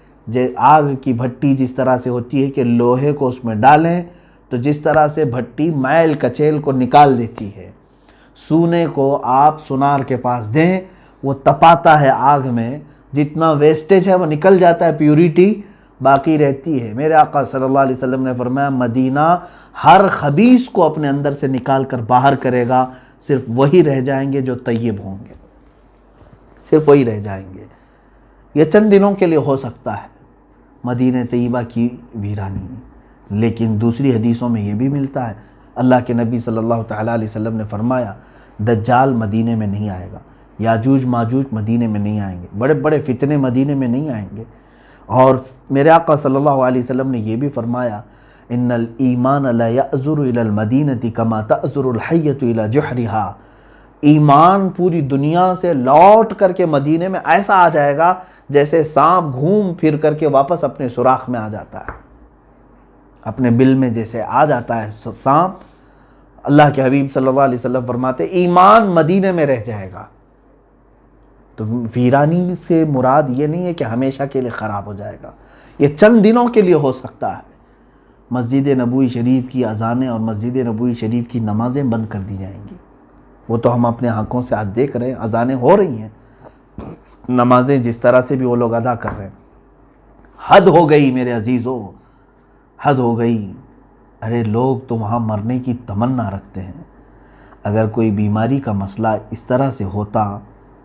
آگ کی بھٹی جس طرح سے ہوتی ہے کہ لوہے کو اس میں ڈالیں تو جس طرح سے بھٹی میل کچیل کو نکال دیتی ہے، سونے کو آپ سونار کے پاس دیں وہ تپاتا ہے آگ میں، جتنا ویسٹیج ہے وہ نکل جاتا ہے، پیوریٹی باقی رہتی ہے. میرے آقا صلی اللہ علیہ وسلم نے فرمایا مدینہ ہر خبیث کو اپنے اندر سے نکال کر باہر کرے گا، صرف وہی رہ جائیں گے جو طیب ہوں گے، صرف وہی رہ جائیں گے. یہ چند دنوں کے لیے ہو سکتا ہے مدینہ طیبہ کی ویرانی. لیکن دوسری حدیثوں میں یہ بھی ملتا ہے، اللہ کے نبی صلی اللہ تعالیٰ علیہ وسلم نے فرمایا دجال مدینے میں نہیں آئے گا، یاجوج ماجوج مدینے میں نہیں آئیں گے، بڑے بڑے فتنے مدینے میں نہیں آئیں گے. اور میرے آقا صلی اللہ علیہ وسلم نے یہ بھی فرمایا ان الایمان لا یأزر الی المدینہ کما تأزر الحیۃ الی جحرہا. ایمان پوری دنیا سے لوٹ کر کے مدینے میں ایسا آ جائے گا جیسے سانپ گھوم پھر کر کے واپس اپنے سوراخ میں آ جاتا ہے، اپنے بل میں جیسے آ جاتا ہے سانپ. اللہ کے حبیب صلی اللہ علیہ وسلم فرماتے ایمان مدینے میں رہ جائے گا. تو ویرانی سے مراد یہ نہیں ہے کہ ہمیشہ کے لیے خراب ہو جائے گا، یہ چند دنوں کے لیے ہو سکتا ہے. مسجد نبوی شریف کی اذانیں اور مسجد نبوی شریف کی نمازیں بند کر دی جائیں گی. وہ تو ہم اپنے آنکھوں سے آج دیکھ رہے ہیں، اذانیں ہو رہی ہیں، نمازیں جس طرح سے بھی وہ لوگ ادا کر رہے ہیں. حد ہو گئی میرے عزیزو، حد ہو گئی. ارے لوگ تو وہاں مرنے کی تمنا رکھتے ہیں. اگر کوئی بیماری کا مسئلہ اس طرح سے ہوتا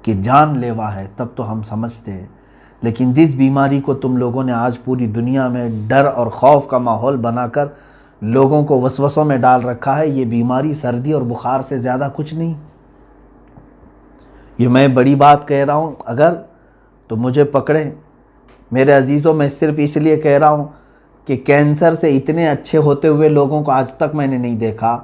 کہ جان لیوا ہے تب تو ہم سمجھتے، لیکن جس بیماری کو تم لوگوں نے آج پوری دنیا میں ڈر اور خوف کا ماحول بنا کر لوگوں کو وسوسوں میں ڈال رکھا ہے، یہ بیماری سردی اور بخار سے زیادہ کچھ نہیں. یہ میں بڑی بات کہہ رہا ہوں، اگر تو مجھے پکڑیں میرے عزیزوں. میں صرف اس لیے کہہ رہا ہوں کہ کینسر سے اتنے اچھے ہوتے ہوئے لوگوں کو آج تک میں نے نہیں دیکھا،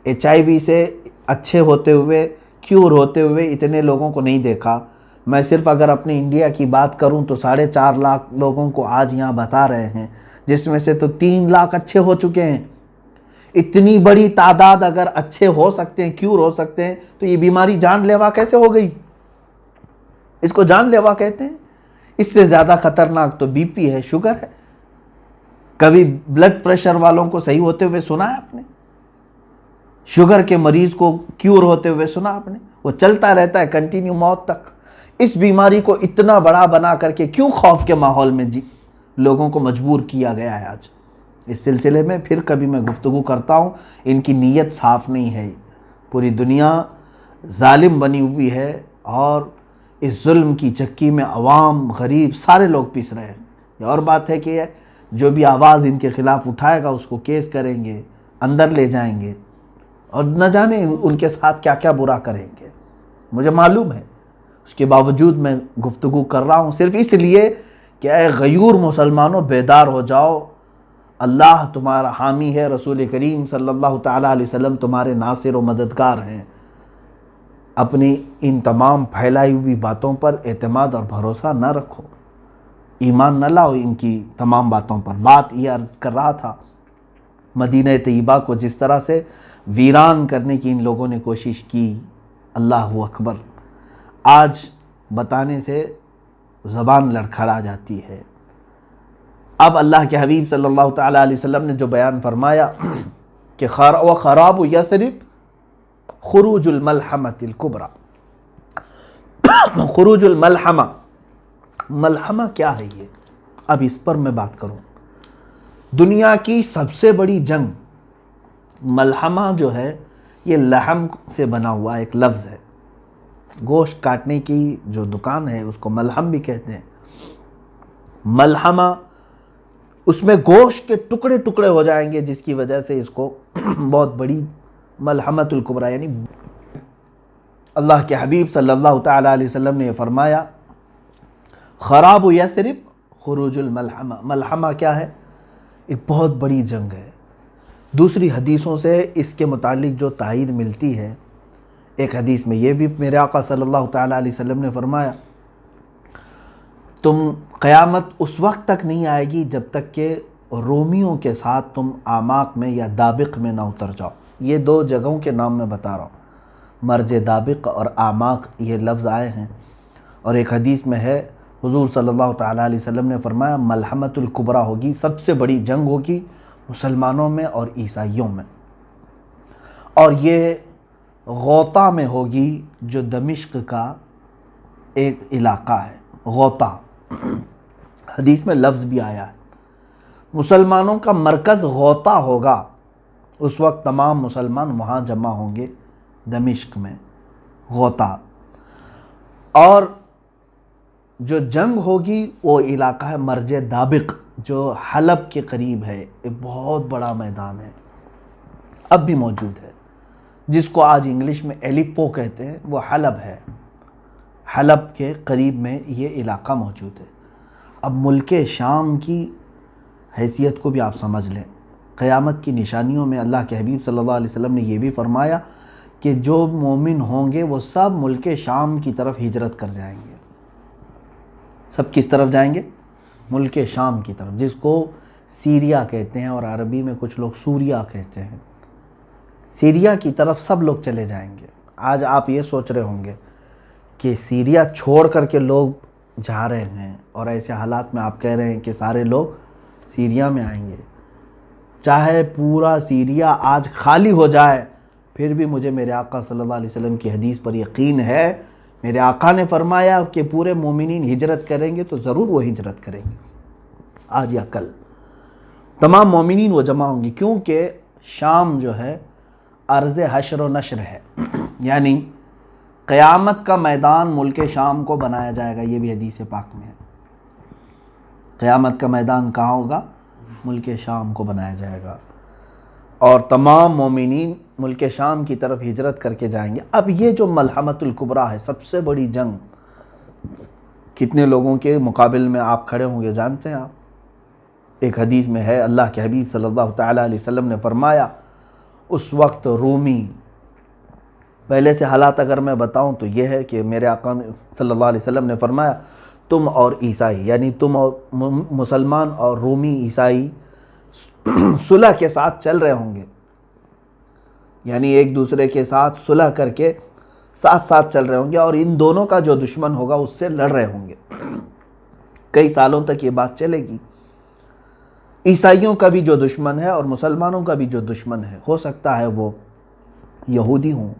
HIV سے اچھے ہوتے ہوئے، کیور ہوتے ہوئے اتنے لوگوں کو نہیں دیکھا. میں صرف اگر اپنے انڈیا کی بات کروں تو 4.5 لاکھ لوگوں کو آج یہاں بتا رہے ہیں، جس میں سے تو 3 لاکھ اچھے ہو چکے ہیں. اتنی بڑی تعداد اگر اچھے ہو سکتے ہیں، کیور ہو سکتے ہیں، تو یہ بیماری جان لیوا کیسے ہو گئی؟ اس کو جان لیوا کہتے ہیں. اس سے زیادہ خطرناک تو BP ہے، شوگر ہے. کبھی بلڈ پریشر والوں کو صحیح ہوتے ہوئے سنا ہے آپ نے؟ شوگر کے مریض کو کیور ہوتے ہوئے سنا آپ نے؟ وہ چلتا رہتا ہے کنٹینیو موت تک. اس بیماری کو اتنا بڑا بنا کر کے کیوں خوف کے ماحول میں لوگوں کو مجبور کیا گیا ہے آج؟ اس سلسلے میں پھر کبھی میں گفتگو کرتا ہوں. ان کی نیت صاف نہیں ہے. پوری دنیا ظالم بنی ہوئی ہے اور اس ظلم کی چکی میں عوام، غریب سارے لوگ پیس رہے ہیں. یہ اور بات ہے کہ جو بھی آواز ان کے خلاف اٹھائے گا اس کو کیس کریں گے، اندر لے جائیں گے، اور نہ جانے ان کے ساتھ کیا کیا برا کریں گے. مجھے معلوم ہے، اس کے باوجود میں گفتگو کر رہا ہوں صرف اس لیے کہ اے غیور مسلمانوں بیدار ہو جاؤ. اللہ تمہارا حامی ہے، رسول کریم صلی اللہ تعالیٰ علیہ وسلم تمہارے ناصر و مددگار ہیں. اپنی ان تمام پھیلائی ہوئی باتوں پر اعتماد اور بھروسہ نہ رکھو، ایمان نہ لاؤ ان کی تمام باتوں پر. بات یہ عرض کر رہا تھا مدینہ طیبہ کو جس طرح سے ویران کرنے کی ان لوگوں نے کوشش کی، اللہ اکبر. آج بتانے سے زبان لڑکھڑا جاتی ہے. اب اللہ کے حبیب صلی اللہ تعالیٰ علیہ وسلم نے جو بیان فرمایا کہ وَخَرَابُ یثرب خروج الملحمۃ الکبریٰ. خروج الملحمہ، ملحمہ کیا ہے یہ؟ اب اس پر میں بات کروں. دنیا کی سب سے بڑی جنگ ملحمہ جو ہے، یہ لحم سے بنا ہوا ایک لفظ ہے. گوشت کاٹنے کی جو دکان ہے اس کو ملحم بھی کہتے ہیں. ملحمہ، اس میں گوشت کے ٹکڑے ٹکڑے ہو جائیں گے جس کی وجہ سے اس کو بہت بڑی ملحمۃ الکبریٰ، یعنی اللہ کے حبیب صلی اللہ تعالیٰ علیہ وسلم نے یہ فرمایا خراب یثرب خروج الملحمہ. ملحمہ کیا ہے؟ ایک بہت بڑی جنگ ہے. دوسری حدیثوں سے اس کے متعلق جو تائید ملتی ہے، ایک حدیث میں یہ بھی میرے آقا صلی اللہ تعالیٰ علیہ وسلم نے فرمایا قیامت اس وقت تک نہیں آئے گی جب تک کہ رومیوں کے ساتھ تم آماق میں یا دابق میں نہ اتر جاؤ. یہ دو جگہوں کے نام میں بتا رہا ہوں، مرج دابق اور آماق یہ لفظ آئے ہیں. اور ایک حدیث میں ہے حضور صلی اللہ تعالیٰ علیہ وسلم نے فرمایا ملحمۃ الکبریٰ ہوگی، سب سے بڑی جنگ ہوگی مسلمانوں میں اور عیسائیوں میں، اور یہ غوطہ میں ہوگی جو دمشق کا ایک علاقہ ہے. غوطہ حدیث میں لفظ بھی آیا ہے. مسلمانوں کا مرکز غوطہ ہوگا. اس وقت تمام مسلمان وہاں جمع ہوں گے دمشق میں، غوطہ. اور جو جنگ ہوگی وہ علاقہ ہے مرج دابق جو حلب کے قریب ہے. ایک بہت بڑا میدان ہے، اب بھی موجود ہے، جس کو آج انگلش میں ایلیپو کہتے ہیں، وہ حلب ہے. حلب کے قریب میں یہ علاقہ موجود ہے. اب ملک شام کی حیثیت کو بھی آپ سمجھ لیں. قیامت کی نشانیوں میں اللہ کے حبیب صلی اللہ علیہ وسلم نے یہ بھی فرمایا کہ جو مومن ہوں گے وہ سب ملک شام کی طرف ہجرت کر جائیں گے. سب کس طرف جائیں گے؟ ملک شام کی طرف، جس کو سیریا کہتے ہیں اور عربی میں کچھ لوگ سوریا کہتے ہیں. سیریا کی طرف سب لوگ چلے جائیں گے. آج آپ یہ سوچ رہے ہوں گے کہ سیریا چھوڑ کر کے لوگ جا رہے ہیں، اور ایسے حالات میں آپ کہہ رہے ہیں کہ سارے لوگ سیریا میں آئیں گے. چاہے پورا سیریا آج خالی ہو جائے پھر بھی مجھے میرے آقا صلی اللہ علیہ وسلم کی حدیث پر یقین ہے. میرے آقا نے فرمایا کہ پورے مومنین ہجرت کریں گے تو ضرور وہ ہجرت کریں گے. آج یا کل تمام مومنین وہ جمع ہوں گے، کیونکہ شام جو ہے ارض حشر و نشر ہے. یعنی قیامت کا میدان ملک شام کو بنایا جائے گا. یہ بھی حدیث پاک میں ہے. قیامت کا میدان کہاں ہوگا؟ ملک شام کو بنایا جائے گا، اور تمام مومنین ملک شام کی طرف ہجرت کر کے جائیں گے. اب یہ جو ملحمۃ الکبریٰ ہے، سب سے بڑی جنگ، کتنے لوگوں کے مقابل میں آپ کھڑے ہوں گے جانتے ہیں آپ؟ ایک حدیث میں ہے اللہ کے حبیب صلی اللہ تعالیٰ علیہ وسلم نے فرمایا اس وقت رومی، پہلے سے حالات اگر میں بتاؤں تو یہ ہے کہ میرے آقا صلی اللہ علیہ وسلم نے فرمایا تم اور عیسائی، یعنی تم اور مسلمان اور رومی عیسائی صلح کے ساتھ چل رہے ہوں گے، یعنی ایک دوسرے کے ساتھ صلح کر کے ساتھ ساتھ چل رہے ہوں گے، اور ان دونوں کا جو دشمن ہوگا اس سے لڑ رہے ہوں گے. کئی سالوں تک یہ بات چلے گی. عیسائیوں کا بھی جو دشمن ہے اور مسلمانوں کا بھی جو دشمن ہے، ہو سکتا ہے وہ یہودی ہوں،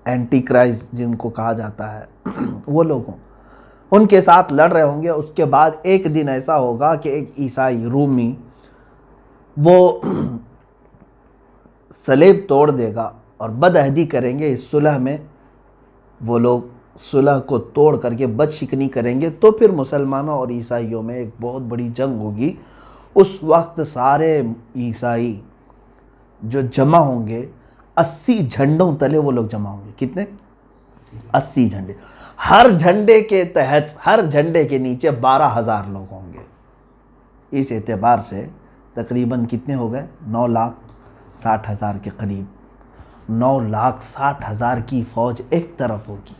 اینٹی کرائسٹ جن کو کہا جاتا ہے، وہ لوگ ہوں، ان کے ساتھ لڑ رہے ہوں گے. اس کے بعد ایک دن ایسا ہوگا کہ ایک عیسائی رومی وہ سلیب توڑ دے گا اور بدعہدی کریں گے اس صلح میں، وہ لوگ صلح کو توڑ کر کے بد شکنی کریں گے، تو پھر مسلمانوں اور عیسائیوں میں ایک بہت بڑی جنگ ہوگی۔ اس وقت سارے عیسائی جو جمع ہوں گے، 80 جھنڈوں تلے وہ لوگ جمع ہوں گے۔ کتنے؟ 80 جھنڈے۔ ہر جھنڈے کے تحت، ہر جھنڈے کے نیچے 12,000 لوگ ہوں گے۔ اس اعتبار سے تقریباً کتنے ہو گئے؟ 9,60,000 کے قریب۔ 9,60,000 کی فوج ایک طرف ہوگی۔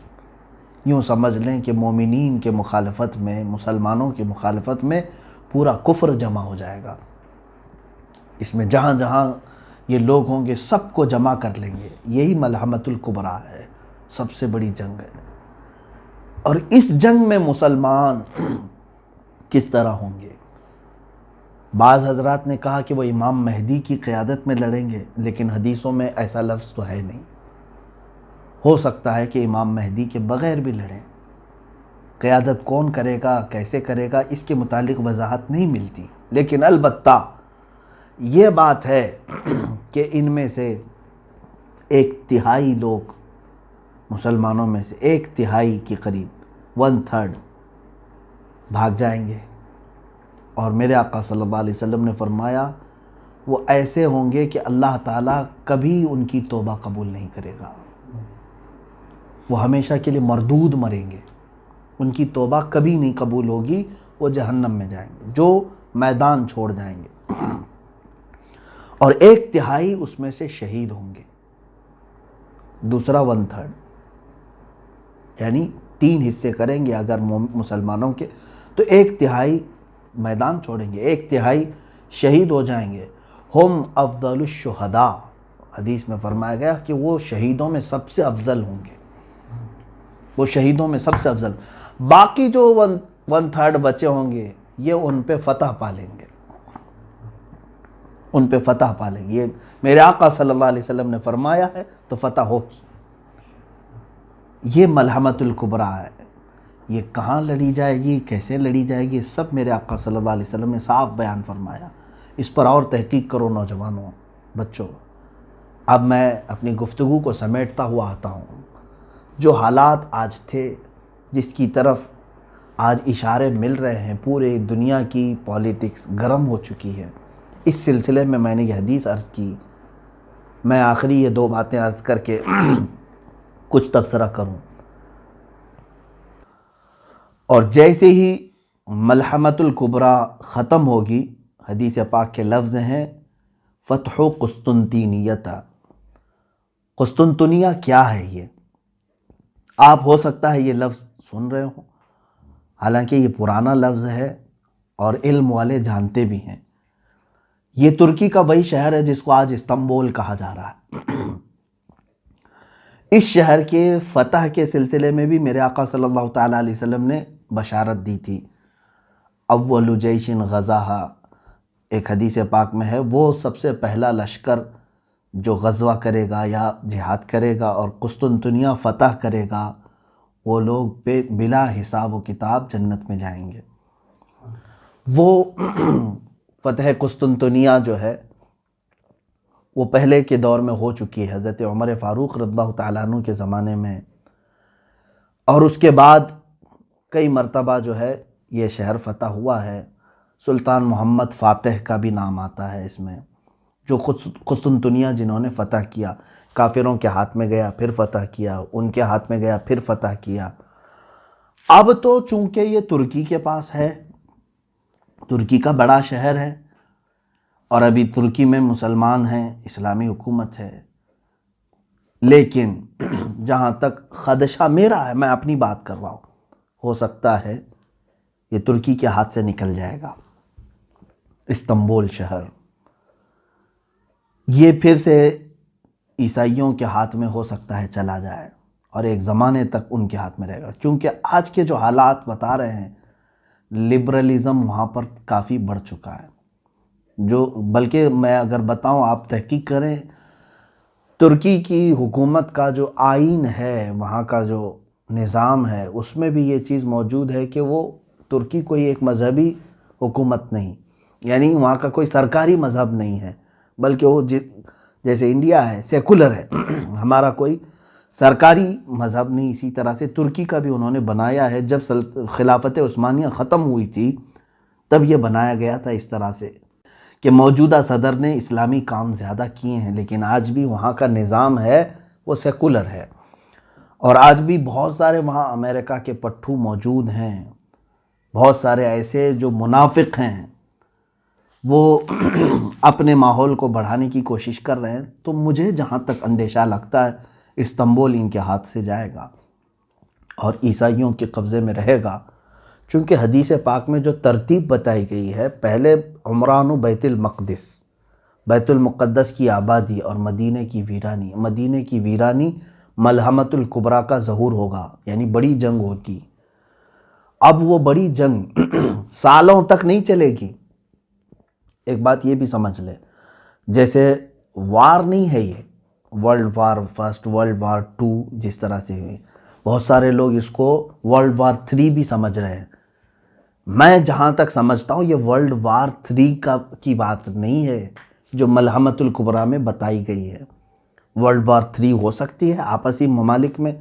یوں سمجھ لیں کہ مومنین کے مخالفت میں، مسلمانوں کے مخالفت میں پورا کفر جمع ہو جائے گا۔ اس میں جہاں جہاں یہ لوگ ہوں گے سب کو جمع کر لیں گے۔ یہی ملحمۃ الکبریٰ ہے، سب سے بڑی جنگ ہے۔ اور اس جنگ میں مسلمان کس طرح ہوں گے؟ بعض حضرات نے کہا کہ وہ امام مہدی کی قیادت میں لڑیں گے، لیکن حدیثوں میں ایسا لفظ تو ہے نہیں۔ ہو سکتا ہے کہ امام مہدی کے بغیر بھی لڑیں۔ قیادت کون کرے گا، کیسے کرے گا، اس کے متعلق وضاحت نہیں ملتی، لیکن البتہ یہ بات ہے کہ ان میں سے 1/3 لوگ، مسلمانوں میں سے 1/3 کے قریب 1/3 بھاگ جائیں گے۔ اور میرے آقا صلی اللہ علیہ وسلم نے فرمایا وہ ایسے ہوں گے کہ اللہ تعالیٰ کبھی ان کی توبہ قبول نہیں کرے گا، وہ ہمیشہ کے لیے مردود مریں گے، ان کی توبہ کبھی نہیں قبول ہوگی، وہ جہنم میں جائیں گے، جو میدان چھوڑ جائیں گے۔ اور 1/3 اس میں سے شہید ہوں گے، دوسرا 1/3، یعنی 3 حصے کریں گے اگر مسلمانوں کے، تو 1/3 میدان چھوڑیں گے، 1/3 شہید ہو جائیں گے۔ ہم افضل الشہداء، حدیث میں فرمایا گیا کہ وہ شہیدوں میں سب سے افضل ہوں گے، وہ شہیدوں میں سب سے افضل۔ باقی جو 1/3 بچے ہوں گے یہ ان پہ فتح پا لیں گے، ان پہ فتح پا لیں گے۔ یہ میرے آقا صلی اللہ علیہ وسلم نے فرمایا ہے تو فتح ہوگی۔ یہ ملحمۃ الکبریٰ ہے۔ یہ کہاں لڑی جائے گی، کیسے لڑی جائے گی، سب میرے آقا صلی اللہ علیہ وسلم نے صاف بیان فرمایا۔ اس پر اور تحقیق کرو نوجوانوں، بچوں۔ اب میں اپنی گفتگو کو سمیٹتا ہوا آتا ہوں۔ جو حالات آج تھے، جس کی طرف آج اشارے مل رہے ہیں، پورے دنیا کی پولیٹکس گرم ہو چکی ہے، اس سلسلے میں نے یہ حدیث عرض کی۔ میں آخری یہ 2 باتیں عرض کر کے کچھ تبصرہ کروں۔ اور جیسے ہی ملحمۃ الکبریٰ ختم ہوگی، حدیث پاک کے لفظ ہیں فتح قسطنطینیہ۔ قسطنطنیہ کیا ہے؟ یہ آپ ہو سکتا ہے یہ لفظ سن رہے ہوں، حالانکہ یہ پرانا لفظ ہے اور علم والے جانتے بھی ہیں۔ یہ ترکی کا وہی شہر ہے جس کو آج استنبول کہا جا رہا ہے۔ اس شہر کے فتح کے سلسلے میں بھی میرے آقا صلی اللہ تعالیٰ علیہ وسلم نے بشارت دی تھی۔ اول جیش غزاہا، ایک حدیث پاک میں ہے، وہ سب سے پہلا لشکر جو غزوہ کرے گا یا جہاد کرے گا اور قسطنطنیہ فتح کرے گا، وہ لوگ بلا حساب و کتاب جنت میں جائیں گے۔ وہ فتح قسطنطنیہ جو ہے وہ پہلے کے دور میں ہو چکی ہے، حضرت عمر فاروق رضی اللہ تعالیٰ عنہ کے زمانے میں، اور اس کے بعد کئی مرتبہ جو ہے یہ شہر فتح ہوا ہے۔ سلطان محمد فاتح کا بھی نام آتا ہے اس میں، جو قسطنطنیہ جنہوں نے فتح کیا، کافروں کے ہاتھ میں گیا پھر فتح کیا، ان کے ہاتھ میں گیا پھر فتح کیا۔ اب تو چونکہ یہ ترکی کے پاس ہے، ترکی کا بڑا شہر ہے، اور ابھی ترکی میں مسلمان ہیں، اسلامی حکومت ہے، لیکن جہاں تک خدشہ میرا ہے، میں اپنی بات کر رہا ہوں، ہو سکتا ہے یہ ترکی کے ہاتھ سے نکل جائے گا استنبول شہر، یہ پھر سے عیسائیوں کے ہاتھ میں ہو سکتا ہے چلا جائے، اور ایک زمانے تک ان کے ہاتھ میں رہے گا، کیونکہ آج کے جو حالات بتا رہے ہیں، لبرلزم وہاں پر کافی بڑھ چکا ہے، جو بلکہ میں اگر بتاؤں، آپ تحقیق کریں، ترکی کی حکومت کا جو آئین ہے، وہاں کا جو نظام ہے، اس میں بھی یہ چیز موجود ہے کہ وہ ترکی کوئی ایک مذہبی حکومت نہیں، یعنی وہاں کا کوئی سرکاری مذہب نہیں ہے، بلکہ وہ جیسے انڈیا ہے سیکولر ہے، ہمارا کوئی سرکاری مذہب نہیں. اسی طرح سے ترکی کا بھی انہوں نے بنایا ہے. جب خلافت عثمانیہ ختم ہوئی تھی تب یہ بنایا گیا تھا اس طرح سے کہ موجودہ صدر نے اسلامی کام زیادہ کیے ہیں، لیکن آج بھی وہاں کا نظام ہے وہ سیکولر ہے. اور آج بھی بہت سارے وہاں امریکہ کے پٹھو موجود ہیں، بہت سارے ایسے جو منافق ہیں، وہ اپنے ماحول کو بڑھانے کی کوشش کر رہے ہیں. تو مجھے جہاں تک اندیشہ لگتا ہے استنبول ان کے ہاتھ سے جائے گا اور عیسائیوں کے قبضے میں رہے گا، چونکہ حدیث پاک میں جو ترتیب بتائی گئی ہے، پہلے عمران و بیت المقدس، بیت المقدس کی آبادی اور مدینہ کی ویرانی. مدینہ کی ویرانی ملحمۃ الکبریٰ کا ظہور ہوگا، یعنی بڑی جنگ ہوگی. اب وہ بڑی جنگ سالوں تک نہیں چلے گی. ایک بات یہ بھی سمجھ لے، جیسے وار نہیں ہے یہ world war first, world war 2 جس طرح سے ہوئی، بہت سارے لوگ اس کو ورلڈ وار 3 بھی سمجھ رہے ہیں. میں جہاں تک سمجھتا ہوں یہ ورلڈ وار 3 کی بات نہیں ہے جو ملحمۃ الکبریٰ میں بتائی گئی ہے. ورلڈ وار 3 ہو سکتی ہے آپسی ممالک میں،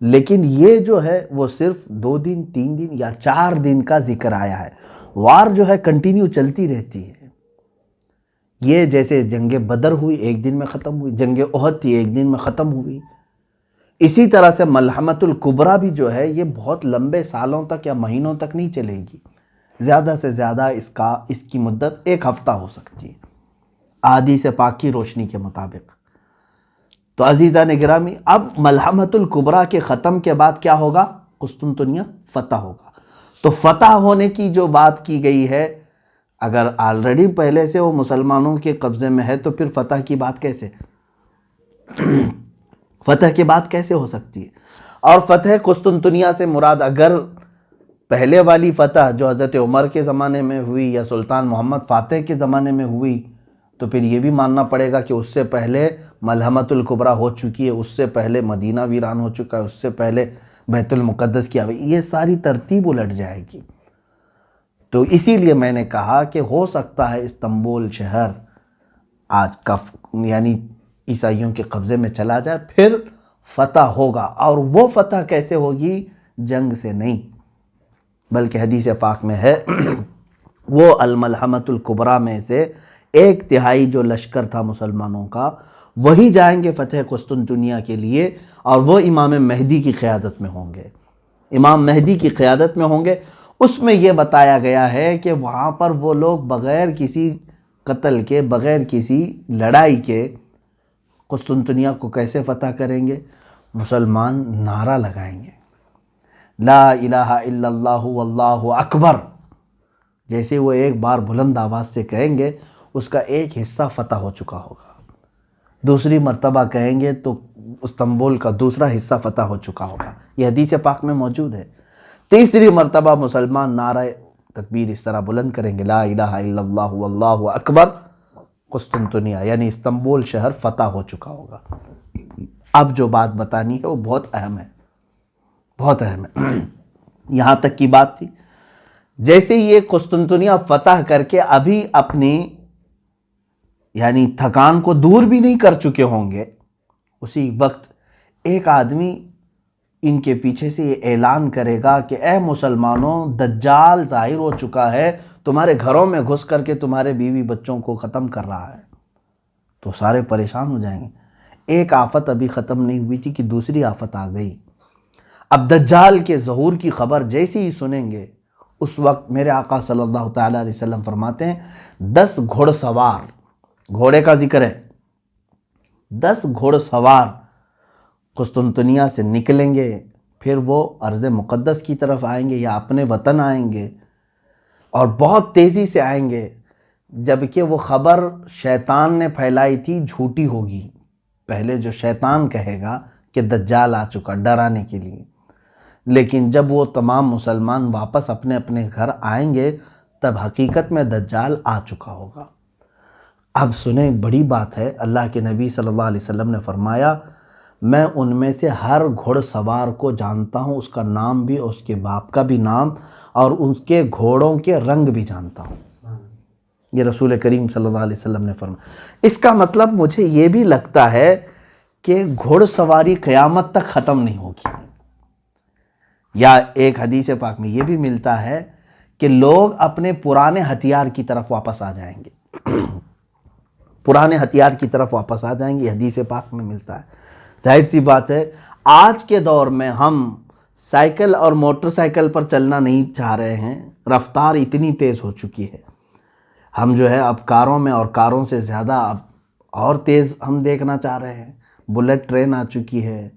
لیکن یہ جو ہے وہ صرف 2 دن 3 دن یا 4 دن کا ذکر آیا ہے. وار جو ہے کنٹینیو چلتی رہتی ہے. یہ جیسے جنگ بدر ہوئی 1 دن میں ختم ہوئی، جنگ احد تھی 1 دن میں ختم ہوئی، اسی طرح سے ملحمۃ الکبریٰ بھی جو ہے یہ بہت لمبے سالوں تک یا مہینوں تک نہیں چلے گی. زیادہ سے زیادہ اس کی مدت 1 ہفتہ ہو سکتی ہے احادیث پاک کی روشنی کے مطابق. تو عزیزان گرامی، اب ملحمۃ الکبریٰ کے ختم کے بعد کیا ہوگا؟ قسطنطنیہ فتح ہوگا. تو فتح ہونے کی جو بات کی گئی ہے، اگر آلریڈی پہلے سے وہ مسلمانوں کے قبضے میں ہے تو پھر فتح کی بات کیسے ہو سکتی ہے؟ اور فتح قسطنطنیہ سے مراد اگر پہلے والی فتح جو حضرت عمر کے زمانے میں ہوئی یا سلطان محمد فاتح کے زمانے میں ہوئی، تو پھر یہ بھی ماننا پڑے گا کہ اس سے پہلے ملحمۃ الکبریٰ ہو چکی ہے، اس سے پہلے مدینہ ویران ہو چکا ہے، اس سے پہلے بیت المقدس کی یہ ساری ترتیب الٹ جائے گی. تو اسی لیے میں نے کہا کہ ہو سکتا ہے استنبول شہر آج کا یعنی عیسائیوں کے قبضے میں چلا جائے، پھر فتح ہوگا. اور وہ فتح کیسے ہوگی؟ جنگ سے نہیں، بلکہ حدیث پاک میں ہے وہ الملحمۃ الکبریٰ میں سے 1/3 جو لشکر تھا مسلمانوں کا، وہی جائیں گے فتح قسطنطنیہ کے لیے، اور وہ امام مہدی کی قیادت میں ہوں گے. امام مہدی کی قیادت میں ہوں گے. اس میں یہ بتایا گیا ہے کہ وہاں پر وہ لوگ بغیر کسی قتل کے، بغیر کسی لڑائی کے قسطنطنیہ کو کیسے فتح کریں گے؟ مسلمان نعرہ لگائیں گے، لا الہ الا اللہ واللہ اکبر. جیسے وہ ایک بار بلند آواز سے کہیں گے، اس کا ایک حصہ فتح ہو چکا ہوگا. دوسری مرتبہ کہیں گے تو استنبول کا دوسرا حصہ فتح ہو چکا ہوگا. یہ حدیث پاک میں موجود ہے. تیسری مرتبہ مسلمان نعرہ تکبیر اس طرح بلند کریں گے، لا الہ الا اللہ واللہ اکبر، قسطنطنیہ یعنی استنبول شہر فتح ہو چکا ہوگا. اب جو بات بتانی ہے وہ بہت اہم ہے، بہت اہم ہے. یہاں تک کی بات تھی، جیسے یہ قسطنطنیہ فتح کر کے ابھی اپنی یعنی تھکان کو دور بھی نہیں کر چکے ہوں گے، اسی وقت ایک آدمی ان کے پیچھے سے یہ اعلان کرے گا کہ اے مسلمانوں، دجال ظاہر ہو چکا ہے، تمہارے گھروں میں گھس کر کے تمہارے بیوی بچوں کو ختم کر رہا ہے. تو سارے پریشان ہو جائیں گے. ایک آفت ابھی ختم نہیں ہوئی تھی کہ دوسری آفت آ گئی. اب دجال کے ظہور کی خبر جیسے ہی سنیں گے، اس وقت میرے آقا صلی اللہ تعالیٰ علیہ وسلم فرماتے ہیں 10 گھوڑ سوار، گھوڑے کا ذکر ہے، 10 گھوڑ سوار قسطنطنیہ سے نکلیں گے. پھر وہ ارض مقدس کی طرف آئیں گے یا اپنے وطن آئیں گے، اور بہت تیزی سے آئیں گے. جبکہ وہ خبر شیطان نے پھیلائی تھی جھوٹی ہوگی. پہلے جو شیطان کہے گا کہ دجال آ چکا ڈرانے کے لیے، لیکن جب وہ تمام مسلمان واپس اپنے اپنے گھر آئیں گے تب حقیقت میں دجال آ چکا ہوگا. اب سنیں، بڑی بات ہے. اللہ کے نبی صلی اللہ علیہ وسلم نے فرمایا میں ان میں سے ہر گھوڑ سوار کو جانتا ہوں، اس کا نام بھی، اس کے باپ کا بھی نام، اور اس کے گھوڑوں کے رنگ بھی جانتا ہوں. یہ رسول کریم صلی اللہ علیہ وسلم نے فرمایا۔ اس کا مطلب مجھے یہ بھی لگتا ہے کہ گھوڑ سواری قیامت تک ختم نہیں ہوگی، یا ایک حدیث پاک میں یہ بھی ملتا ہے کہ لوگ اپنے پرانے ہتھیار کی طرف واپس آ جائیں گے، پرانے ہتھیار کی طرف واپس آ جائیں گے، حدیث پاک میں ملتا ہے۔ ظاہر سی بات ہے آج کے دور میں ہم سائیکل اور موٹر سائیکل پر چلنا نہیں چاہ رہے ہیں، رفتار اتنی تیز ہو چکی ہے، ہم جو ہے اب کاروں میں، اور کاروں سے زیادہ اب اور تیز ہم دیکھنا چاہ رہے ہیں، بلٹ ٹرین آ چکی ہے،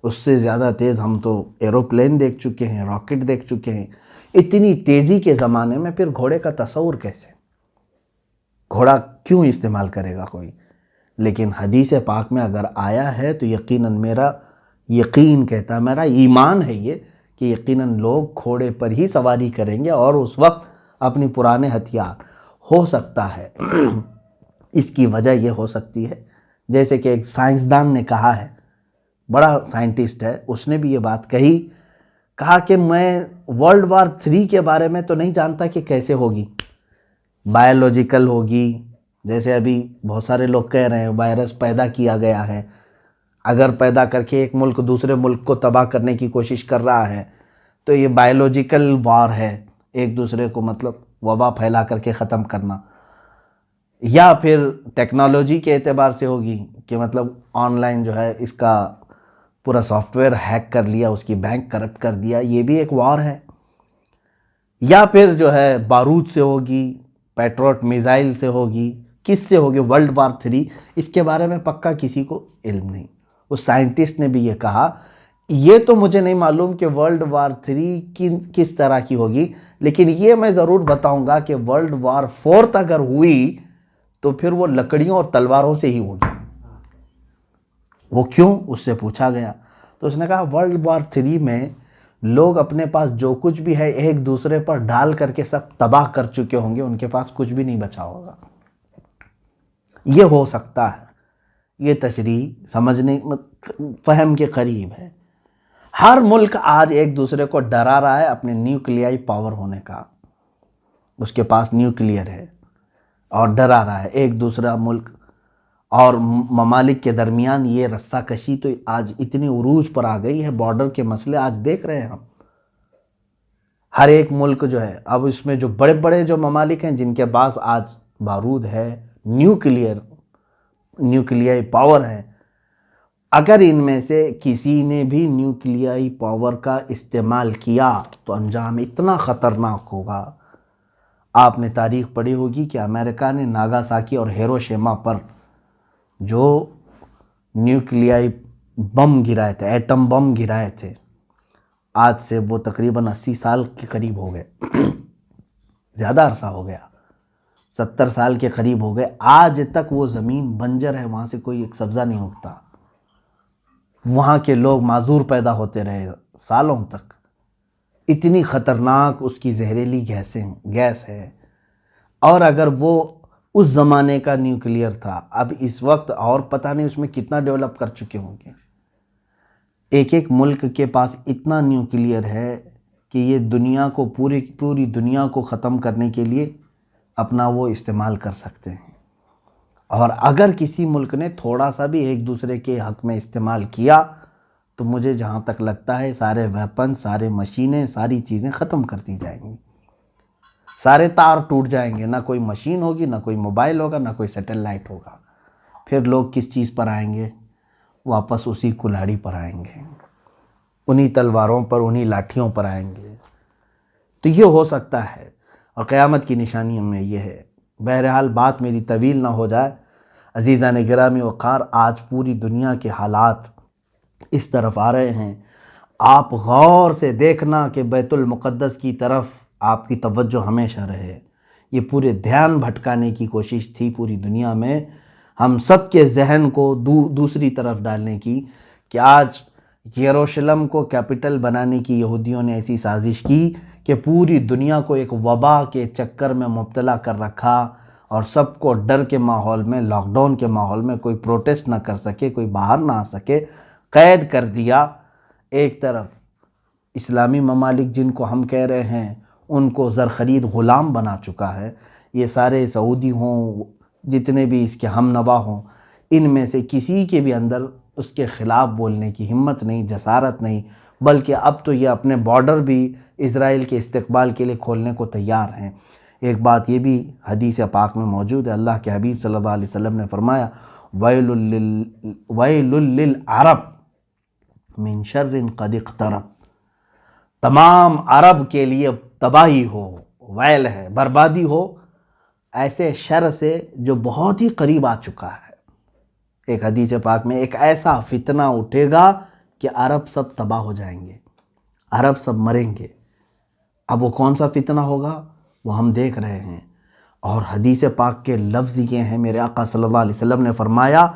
اس سے زیادہ تیز ہم تو ایروپلین دیکھ چکے ہیں، راکٹ دیکھ چکے ہیں۔ اتنی تیزی کے زمانے میں پھر گھوڑے کا تصور کیسے؟ گھوڑا کیوں استعمال کرے گا کوئی؟ لیکن حدیث پاک میں اگر آیا ہے تو یقیناً میرا یقین کہتا ہے، میرا ایمان ہے یہ کہ یقیناً لوگ گھوڑے پر ہی سواری کریں گے، اور اس وقت اپنی پرانے ہتھیار، ہو سکتا ہے اس کی وجہ یہ ہو سکتی ہے، جیسے کہ ایک سائنسدان نے کہا ہے، بڑا سائنٹسٹ ہے، اس نے بھی یہ بات کہا کہ میں ورلڈ وار 3 کے بارے میں تو نہیں جانتا کہ کیسے ہوگی، بایولوجیکل ہوگی، جیسے ابھی بہت سارے لوگ کہہ رہے ہیں وائرس پیدا کیا گیا ہے، اگر پیدا کر کے ایک ملک دوسرے ملک کو تباہ کرنے کی کوشش کر رہا ہے تو یہ بایولوجیکل وار ہے، ایک دوسرے کو مطلب وبا پھیلا کر کے ختم کرنا، یا پھر ٹیکنالوجی کے اعتبار سے ہوگی کہ مطلب آن لائن جو ہے اس کا پورا سافٹ ویئر ہیک کر لیا، اس کی بینک کرپٹ کر دیا، یہ بھی ایک وار ہے، یا پھر جو ہے بارود سے ہوگی، پیٹروٹ میزائل سے ہوگی، کس سے ہوگی ورلڈ وار 3، اس کے بارے میں پکا کسی کو علم نہیں۔ اس سائنٹسٹ نے بھی یہ کہا، یہ تو مجھے نہیں معلوم کہ ورلڈ وار 3 کس طرح کی ہوگی، لیکن یہ میں ضرور بتاؤں گا کہ ورلڈ وار 4 اگر ہوئی تو پھر وہ لکڑیوں اور تلواروں سے ہی ہوگی۔ وہ کیوں؟ اس سے پوچھا گیا تو اس نے کہا ورلڈ وار 3 میں لوگ اپنے پاس جو کچھ بھی ہے ایک دوسرے پر ڈال کر کے سب تباہ کر چکے ہوں گے، ان کے پاس کچھ بھی نہیں بچا ہوگا۔ یہ ہو سکتا ہے، یہ تشریح سمجھنے فہم کے قریب ہے۔ ہر ملک آج ایک دوسرے کو ڈرا رہا ہے اپنے نیوکلیائی پاور ہونے کا، اس کے پاس نیوکلیئر ہے اور ڈرا رہا ہے ایک دوسرا ملک، اور ممالک کے درمیان یہ رسہ کشی تو آج اتنی عروج پر آ گئی ہے، بارڈر کے مسئلے آج دیکھ رہے ہیں ہم، ہر ایک ملک جو ہے اب اس میں جو بڑے بڑے جو ممالک ہیں جن کے پاس آج بارود ہے، نیوکلیائی پاور ہے، اگر ان میں سے کسی نے بھی نیوکلیائی پاور کا استعمال کیا تو انجام اتنا خطرناک ہوگا۔ آپ نے تاریخ پڑھی ہوگی کہ امریکہ نے ناگاساکی اور ہیروشیما پر جو نیوکلیائی بم گرائے تھے، ایٹم بم گرائے تھے، آج سے وہ تقریباً 80 سال کے قریب ہو گئے، زیادہ عرصہ ہو گیا، 70 سال کے قریب ہو گئے، آج تک وہ زمین بنجر ہے، وہاں سے کوئی ایک سبزہ نہیں اگتا، وہاں کے لوگ معذور پیدا ہوتے رہے سالوں تک، اتنی خطرناک اس کی زہریلی گیس ہے۔ اور اگر وہ اس زمانے کا نیوکلیئر تھا، اب اس وقت اور پتہ نہیں اس میں کتنا ڈیولپ کر چکے ہوں گے۔ ایک ایک ملک کے پاس اتنا نیوکلیئر ہے کہ یہ دنیا کو پوری دنیا کو ختم کرنے کے لیے اپنا وہ استعمال کر سکتے ہیں، اور اگر کسی ملک نے تھوڑا سا بھی ایک دوسرے کے حق میں استعمال کیا تو مجھے جہاں تک لگتا ہے سارے ویپن، سارے مشینیں، ساری چیزیں ختم کر دی جائیں گی، سارے تار ٹوٹ جائیں گے، نہ کوئی مشین ہوگی، نہ کوئی موبائل ہوگا، نہ کوئی سیٹلائٹ ہوگا۔ پھر لوگ کس چیز پر آئیں گے؟ واپس اسی کلہاڑی پر آئیں گے، انہی تلواروں پر، انہی لاٹھیوں پر آئیں گے۔ تو یہ ہو سکتا ہے، اور قیامت کی نشانیوں میں یہ ہے۔ بہرحال بات میری طویل نہ ہو جائے، عزیزان گرامی وقار، آج پوری دنیا کے حالات اس طرف آ رہے ہیں، آپ غور سے دیکھنا کہ بیت المقدس کی طرف آپ کی توجہ ہمیشہ رہے۔ یہ پورے دھیان بھٹکانے کی کوشش تھی پوری دنیا میں، ہم سب کے ذہن کو دوسری طرف ڈالنے کی، کہ آج یروشلم کو کیپٹل بنانے کی یہودیوں نے ایسی سازش کی کہ پوری دنیا کو ایک وبا کے چکر میں مبتلا کر رکھا، اور سب کو ڈر کے ماحول میں، لاک ڈاؤن کے ماحول میں، کوئی پروٹیسٹ نہ کر سکے، کوئی باہر نہ آ سکے، قید کر دیا۔ ایک طرف اسلامی ممالک جن کو ہم کہہ رہے ہیں ان کو زرخرید غلام بنا چکا ہے، یہ سارے سعودی ہوں، جتنے بھی اس کے ہم نوا ہوں، ان میں سے کسی کے بھی اندر اس کے خلاف بولنے کی ہمت نہیں، جسارت نہیں، بلکہ اب تو یہ اپنے بارڈر بھی اسرائیل کے استقبال کے لیے کھولنے کو تیار ہیں۔ ایک بات یہ بھی حدیث پاک میں موجود ہے، اللہ کے حبیب صلی اللہ علیہ وسلم نے فرمایا وَيْلٌ لِّلْعَرَبِ مِن شَرٍ قَدِ اقْتَرَبَ، تمام عرب کے لیے تباہی ہو، ویل ہے، بربادی ہو ایسے شر سے جو بہت ہی قریب آ چکا ہے۔ ایک حدیث پاک میں ایک ایسا فتنہ اٹھے گا کہ عرب سب تباہ ہو جائیں گے، عرب سب مریں گے۔ اب وہ کون سا فتنہ ہوگا وہ ہم دیکھ رہے ہیں، اور حدیث پاک کے لفظ یہ ہیں، میرے آقا صلی اللہ علیہ وسلم نے فرمایا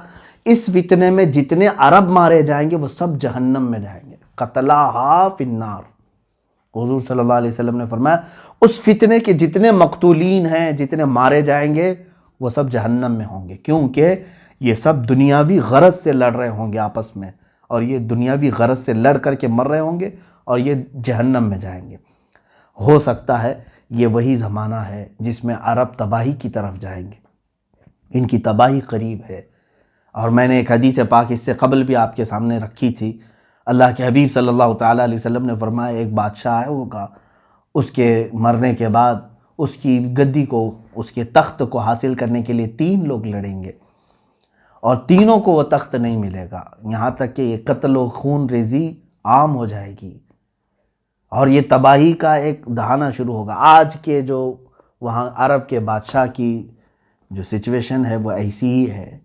اس فتنے میں جتنے عرب مارے جائیں گے وہ سب جہنم میں جائیں گے، قتلاہا فی النار۔ حضور صلی اللہ علیہ وسلم نے فرمایا اس فتنے کے جتنے مقتولین ہیں، جتنے مارے جائیں گے وہ سب جہنم میں ہوں گے، کیونکہ یہ سب دنیاوی غرض سے لڑ رہے ہوں گے آپس میں، اور یہ دنیاوی غرض سے لڑ کر کے مر رہے ہوں گے اور یہ جہنم میں جائیں گے۔ ہو سکتا ہے یہ وہی زمانہ ہے جس میں عرب تباہی کی طرف جائیں گے، ان کی تباہی قریب ہے۔ اور میں نے ایک حدیث پاک اس سے قبل بھی آپ کے سامنے رکھی تھی، اللہ کے حبیب صلی اللہ تعالیٰ علیہ وسلم نے فرمایا ایک بادشاہ ہے ہوگا، اس کے مرنے کے بعد اس کی گدی کو، اس کے تخت کو حاصل کرنے کے لیے 3 لوگ لڑیں گے، اور تینوں کو وہ تخت نہیں ملے گا، یہاں تک کہ یہ قتل و خون ریزی عام ہو جائے گی، اور یہ تباہی کا ایک دہانا شروع ہوگا۔ آج کے جو وہاں عرب کے بادشاہ کی جو سچویشن ہے وہ ایسی ہی ہے۔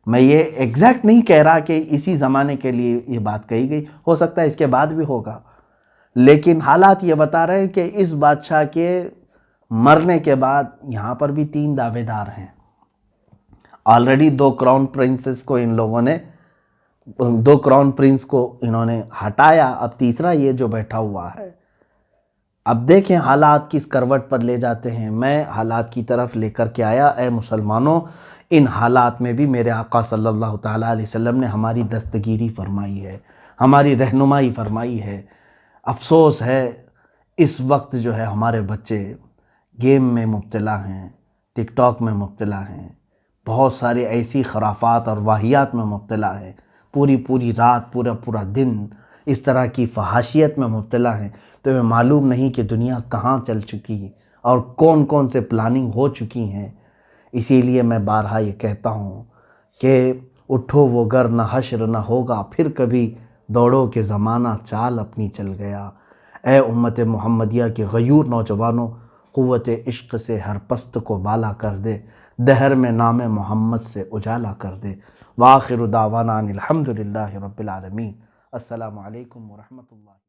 میں یہ ایگزیکٹ نہیں کہہ رہا کہ اسی زمانے کے لیے یہ بات کہی گئی، ہو سکتا ہے اس کے بعد بھی ہوگا، لیکن حالات یہ بتا رہے ہیں کہ اس بادشاہ کے مرنے کے بعد یہاں پر بھی 3 دعوے دار ہیں۔ آلریڈی 2 کراؤن پرنسز کو ان لوگوں نے، 2 کراؤن پرنس کو انہوں نے ہٹایا، اب تیسرا یہ جو بیٹھا ہوا ہے۔ اب دیکھیں حالات کس کروٹ پر لے جاتے ہیں۔ میں حالات کی طرف لے کر کے آیا، اے مسلمانوں ان حالات میں بھی میرے آقا صلی اللہ تعالیٰ علیہ وسلم نے ہماری دستگیری فرمائی ہے، ہماری رہنمائی فرمائی ہے۔ افسوس ہے اس وقت جو ہے ہمارے بچے گیم میں مبتلا ہیں، ٹک ٹاک میں مبتلا ہیں، بہت سارے ایسی خرافات اور واہیات میں مبتلا ہیں، پوری رات پورا دن اس طرح کی فحاشیت میں مبتلا ہیں، تو ہمیں معلوم نہیں کہ دنیا کہاں چل چکی اور کون سے پلاننگ ہو چکی ہیں۔ اسی لیے میں بارہا یہ کہتا ہوں کہ اٹھو وہ گر نہ حشر نہ ہوگا پھر کبھی، دوڑو کہ زمانہ چال اپنی چل گیا۔ اے امت محمدیہ کے غیور نوجوانوں، قوت عشق سے ہر پست کو بالا کر دے، دہر میں نام محمد سے اجالا کر دے۔ وآخر دعوانا ان الحمدللہ رب العالمین۔ السلام علیکم ورحمۃ اللہ۔